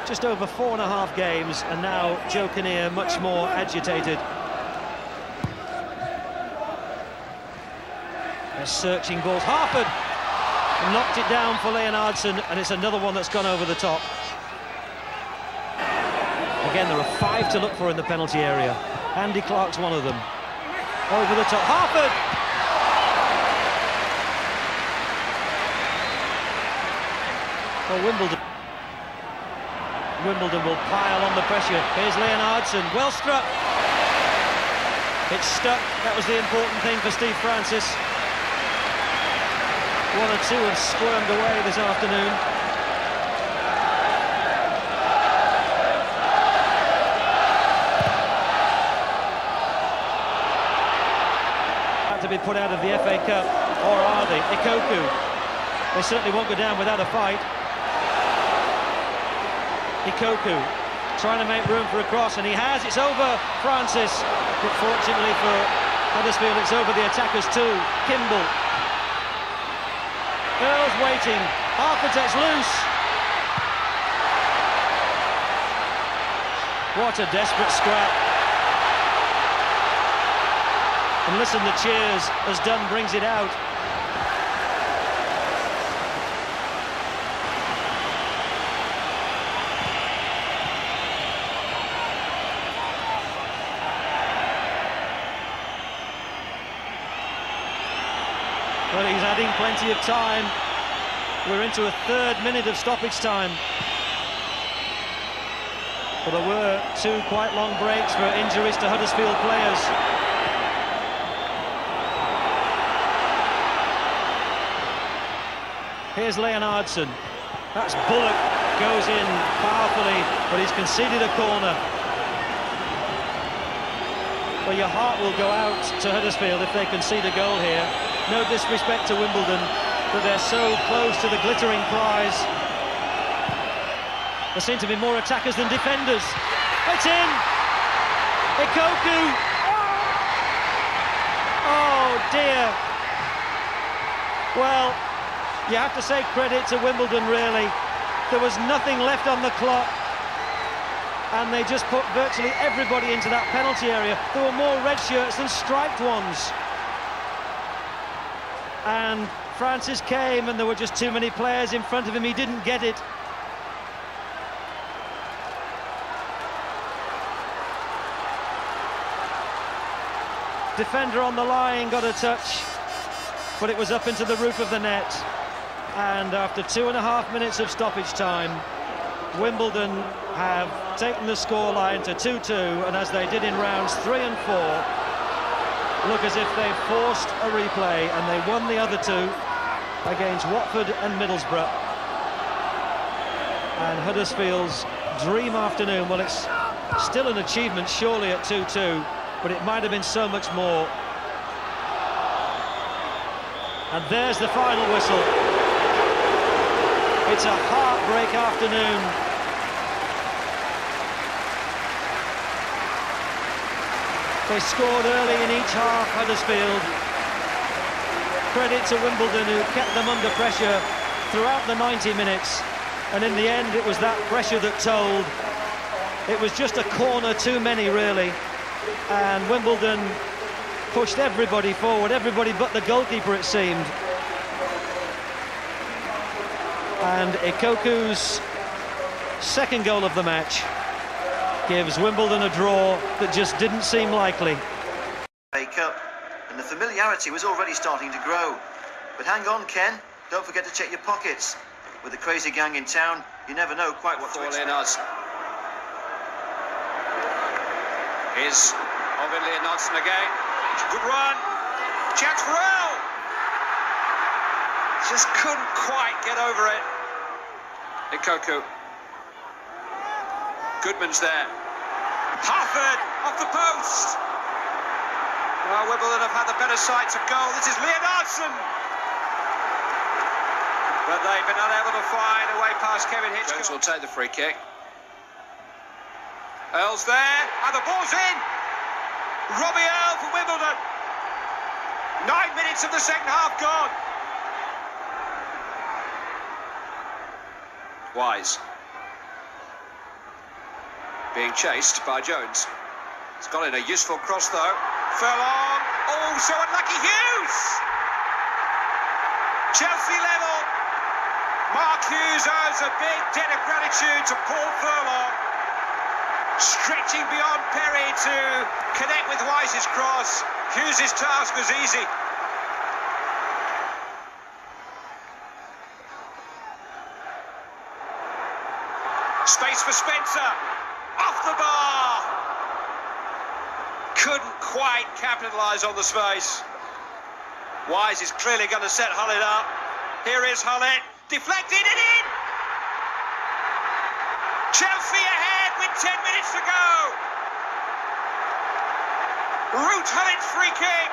just over 4.5 games, and now Joe Kinnear much more agitated. They're searching balls. Harford knocked it down for Leonardson, and it's another one that's gone over the top. Again, there are 5 to look for in the penalty area. Andy Clark's one of them. Over the top. Harford! Well, Wimbledon will pile on the pressure. Here's Leonardson, well struck. It's stuck, that was the important thing for Steve Francis. 1 or 2 have squirmed away this afternoon. Had to be put out of the FA Cup, or are they? Ikoku. They certainly won't go down without a fight. Ikoku trying to make room for a cross, and he has. It's over Francis, but fortunately for Huddersfield it's over the attackers too. Kimball. Earl's waiting. Harford takes loose. What a desperate scrap. And listen, the cheers as Dunn brings it out. Well, he's adding plenty of time. We're into a 3rd minute of stoppage time. But there were 2 quite long breaks for injuries to Huddersfield players. Here's Leonardson. That's Bullock, goes in powerfully, but he's conceded a corner. Well, your heart will go out to Huddersfield if they concede a goal here. No disrespect to Wimbledon, but they're so close to the glittering prize. There seem to be more attackers than defenders. It's in! Ikoku! Oh dear! Well, you have to say credit to Wimbledon, really. There was nothing left on the clock, and they just put virtually everybody into that penalty area. There were more red shirts than striped ones. And Francis came, and there were just too many players in front of him. He didn't get it. Defender on the line got a touch, but it was up into the roof of the net. And after 2.5 minutes of stoppage time, Wimbledon have taken the scoreline to 2-2, and as they did in rounds 3 and 4, look as if they've forced a replay, and they won the other two against Watford and Middlesbrough. And Huddersfield's dream afternoon, well, it's still an achievement surely at 2-2, but it might have been so much more. And there's the final whistle. It's a heartbreak afternoon. They scored early in each half, Huddersfield. Credit to Wimbledon, who kept them under pressure throughout the 90 minutes. And in the end, it was that pressure that told. It was just a corner too many, really. And Wimbledon pushed everybody forward, everybody but the goalkeeper, it seemed. And Ikoku's second goal of the match gives Wimbledon a draw that just didn't seem likely. Cup, and the familiarity was already starting to grow. But hang on, Ken, don't forget to check your pockets. With the crazy gang in town, you never know quite what to expect. Here's Leon Nodson again. Good run. Chance for Earl. Just couldn't quite get over it. Ikoku. Goodman's there. Harford off the post. Well, Wimbledon have had the better sight to goal. This is Leon Nodson. But they've been unable to find a way past Kevin Hitchcock. Jones will take the free kick. Earl's there, and the ball's in. Robbie Earl for Wimbledon. 9 minutes of the second half gone. Wise. Being chased by Jones. It's gone in a useful cross though. Furlong. Oh, so unlucky Hughes. Chelsea level. Mark Hughes owes a big debt of gratitude to Paul Furlong. Stretching beyond Perry to connect with Wise's cross. Hughes' task was easy. Space for Spencer. Off the bar. Couldn't quite capitalise on the space. Wise is clearly going to set Hullett up. Here is Hullett. Deflected and in! Chelsea ahead with 10 minutes to go. Ruud Hullett free kick,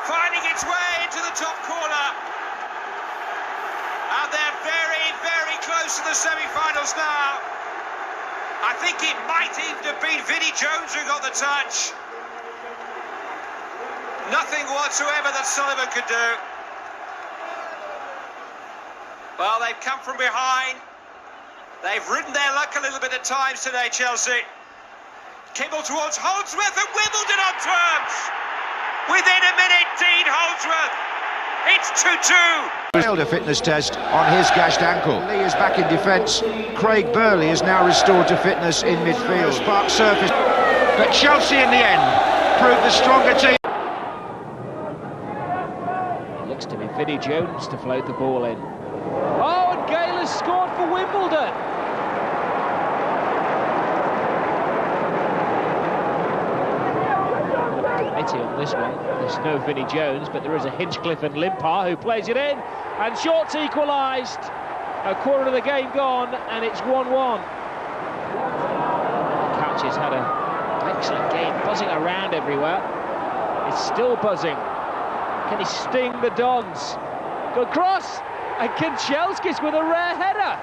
finding its way into the top corner. And they're very, very close to the semi-finals now. I think it might even have been Vinnie Jones who got the touch. Nothing whatsoever that Sullivan could do. Well, they've come from behind. They've ridden their luck a little bit at times today, Chelsea. Kibble towards Holdsworth and Wimbledon on terms. Within a minute, Dean Holdsworth. It's 2-2. Failed a fitness test on his gashed ankle. Lee is back in defence. Craig Burley is now restored to fitness in midfield. Spark surface. But Chelsea in the end proved the stronger team. It looks to be Vinnie Jones to float the ball in. Oh, and Gale has scored for Wimbledon. Pity on this one. There's no Vinnie Jones, but there is a Hinchcliffe and Limpar who plays it in, and Short's equalised. A quarter of the game gone, and it's 1-1. Couch has had an excellent game, buzzing around everywhere. It's still buzzing. Can he sting the Dons? Good cross. And Kanchelskis with a rare header.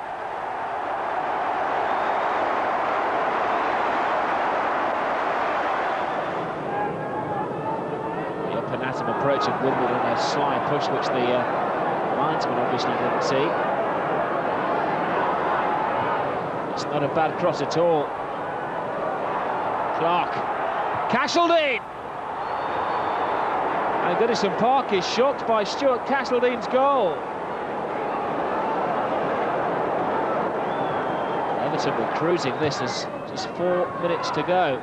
The up and atom approach of Wimbledon, a sly push which the linesman obviously didn't see. It's not a bad cross at all. Clark. Castledine. And Goodison Park is shocked by Stuart Castledine's goal. Everton were cruising this as just 4 minutes to go.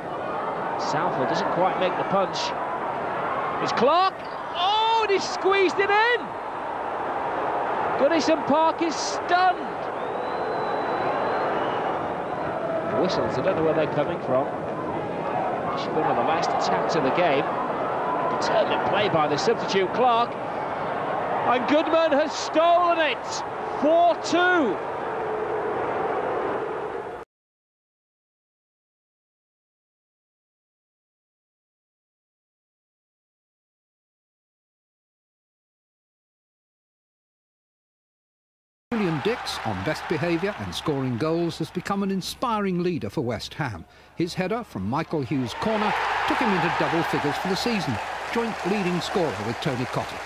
Southall doesn't quite make the punch. It's Clark. Oh, and he's squeezed it in. Goodison Park is stunned. whistles. I don't know where they're coming from. Should be one of the last attacks of the game. Determined play by the substitute Clark. And Goodman has stolen it. 4-2. Julian Dix, on best behaviour and scoring goals, has become an inspiring leader for West Ham. His header from Michael Hughes' corner took him into double figures for the season, joint leading scorer with Tony Cottee.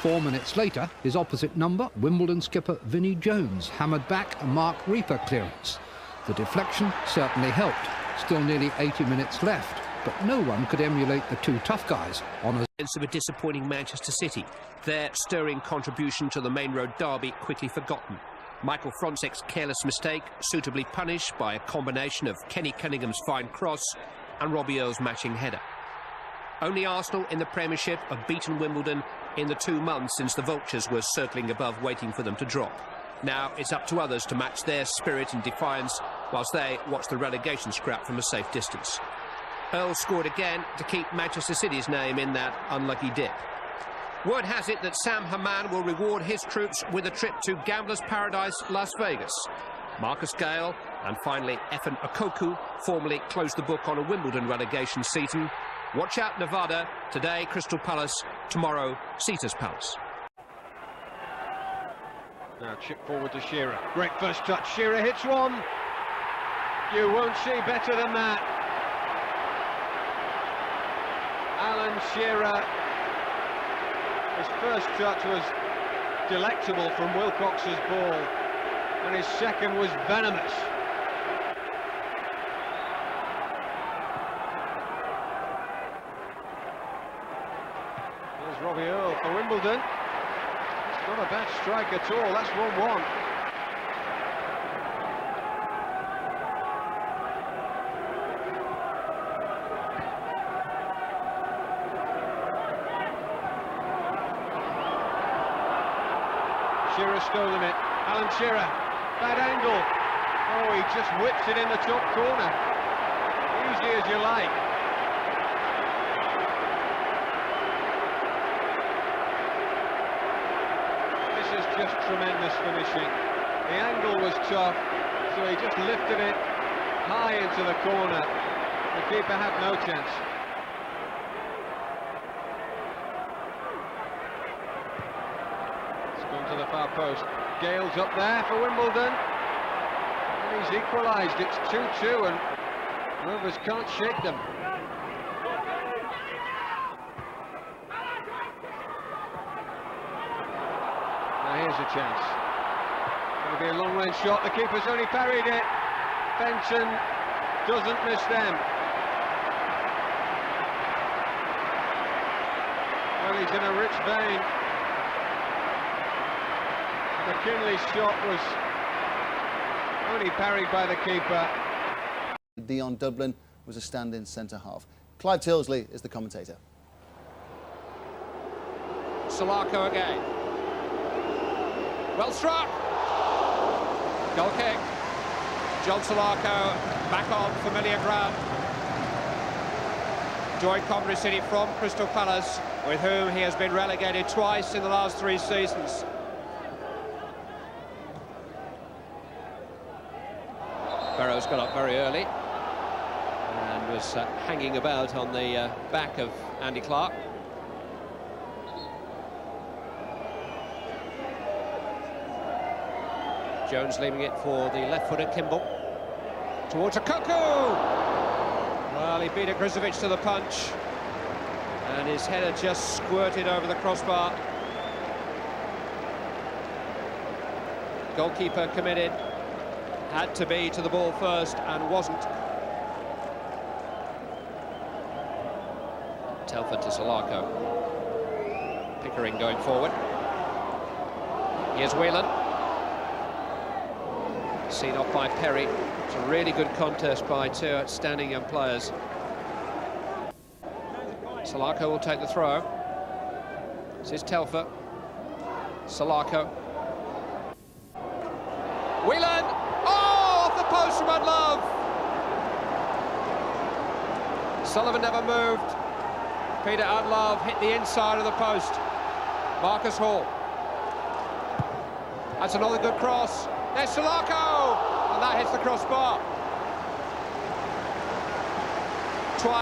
4 minutes later, his opposite number, Wimbledon skipper Vinnie Jones, hammered back a Mark Reaper clearance. The deflection certainly helped. Still nearly 80 minutes left, but no one could emulate the two tough guys on a of a disappointing Manchester City. Their stirring contribution to the Main Road derby quickly forgotten. Michael Frontek's careless mistake suitably punished by a combination of Kenny Cunningham's fine cross and Robbie Earl's matching header. Only Arsenal in the Premiership have beaten Wimbledon in the 2 months since the Vultures were circling above waiting for them to drop. Now it's up to others to match their spirit and defiance whilst they watch the relegation scrap from a safe distance. Earl scored again to keep Manchester City's name in that unlucky dip. Word has it that Sam Haman will reward his troops with a trip to Gambler's Paradise, Las Vegas. Marcus Gale and finally Effen Okoku formally closed the book on a Wimbledon relegation season. Watch out Nevada, today Crystal Palace, tomorrow Caesars Palace. Now chip forward to Shearer. Great first touch. Shearer hits one. You won't see better than that. Alan Shearer. His first touch was delectable from Wilcox's ball, and his second was venomous. There's Robbie Earl for Wimbledon. It's not a bad strike at all. That's 1-1. Shearer stolen it. Alan Shearer, bad angle. Oh, he just whips it in the top corner. Easy as you like. This is just tremendous finishing. The angle was tough, so he just lifted it high into the corner. The keeper had no chance. To the far post. Gale's up there for Wimbledon. And he's equalised. It's 2-2 and Rovers can't shake them. Now here's a chance. Going to be a long-range shot. The keeper's only parried it. Benson doesn't miss them. Well, he's in a rich vein. McKinley's shot was only parried by the keeper. Dion Dublin was a stand-in centre-half. Clive Tilsley is the commentator. Solarco again. Well struck. Goal kick. John Solarco back on familiar ground. Joined Coventry City from Crystal Palace, with whom he has been relegated twice in the last 3 seasons. Barrow's got up very early and was hanging about on the back of Andy Clark. Jones leaving it for the left-footed Kimball. Towards Okoku! Well, he beat Agrizovic to the punch, and his header just squirted over the crossbar. Goalkeeper committed. Had to be to the ball first and wasn't. Telford to Solarco. Pickering going forward. Here's Whelan. Seen off by Perry. It's a really good contest by 2 outstanding young players. Solarco will take the throw. This is Telford. Solarco. Whelan! post from Unlove. Sullivan never moved. Peter Unlove hit the inside of the post. Marcus Hall. That's another good cross. There's Salako! And that hits the crossbar.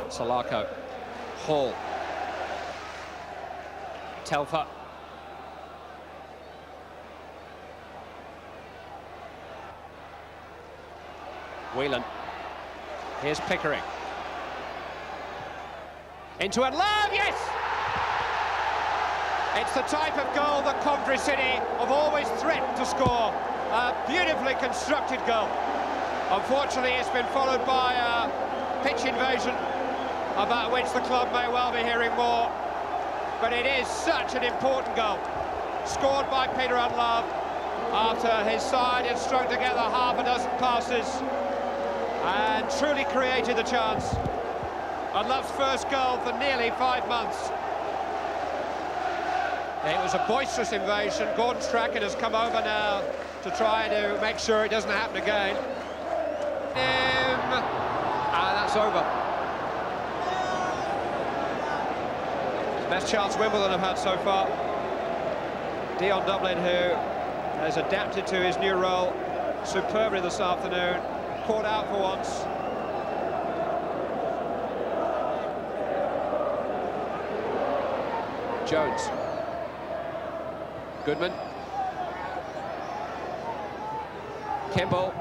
Salako. Hall. Telfer. Whelan. Here's Pickering. Into Unlove, yes! It's the type of goal that Coventry City have always threatened to score. A beautifully constructed goal. Unfortunately, it's been followed by a pitch invasion, about which the club may well be hearing more. But it is such an important goal. Scored by Peter Unlove after his side had strung together half a dozen passes and truly created the chance. Unlove's first goal for nearly 5 months. It was a boisterous invasion. Gordon Strachan has come over now to try to make sure it doesn't happen again. And that's over. Best chance Wimbledon have had so far. Dion Dublin, who has adapted to his new role superbly this afternoon, caught out for once. Jones. Goodman. Kimball.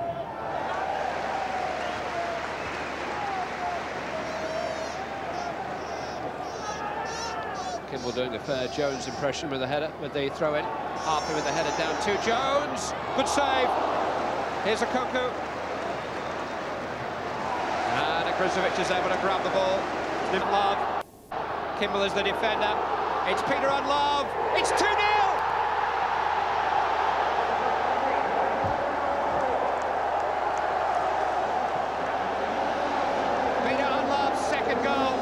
Kimball doing a fair Jones impression with the header, with the throw-in. Harper with the header down to Jones. Good save. Here's a Koku. And Akrizovic is able to grab the ball. Unlove. Kimball is the defender. It's Peter Unlove. It's 2-0. Peter Unlove's second goal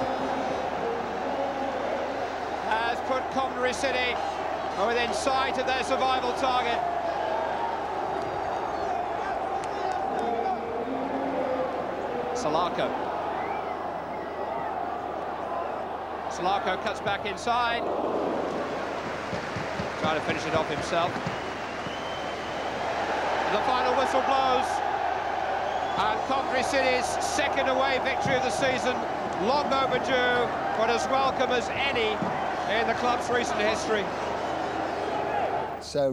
has put Coventry City within sight of their survival target. Salako. Salako cuts back inside. Trying to finish it off himself. The final whistle blows. And Coventry City's second away victory of the season, long overdue, but as welcome as any in the club's recent history. So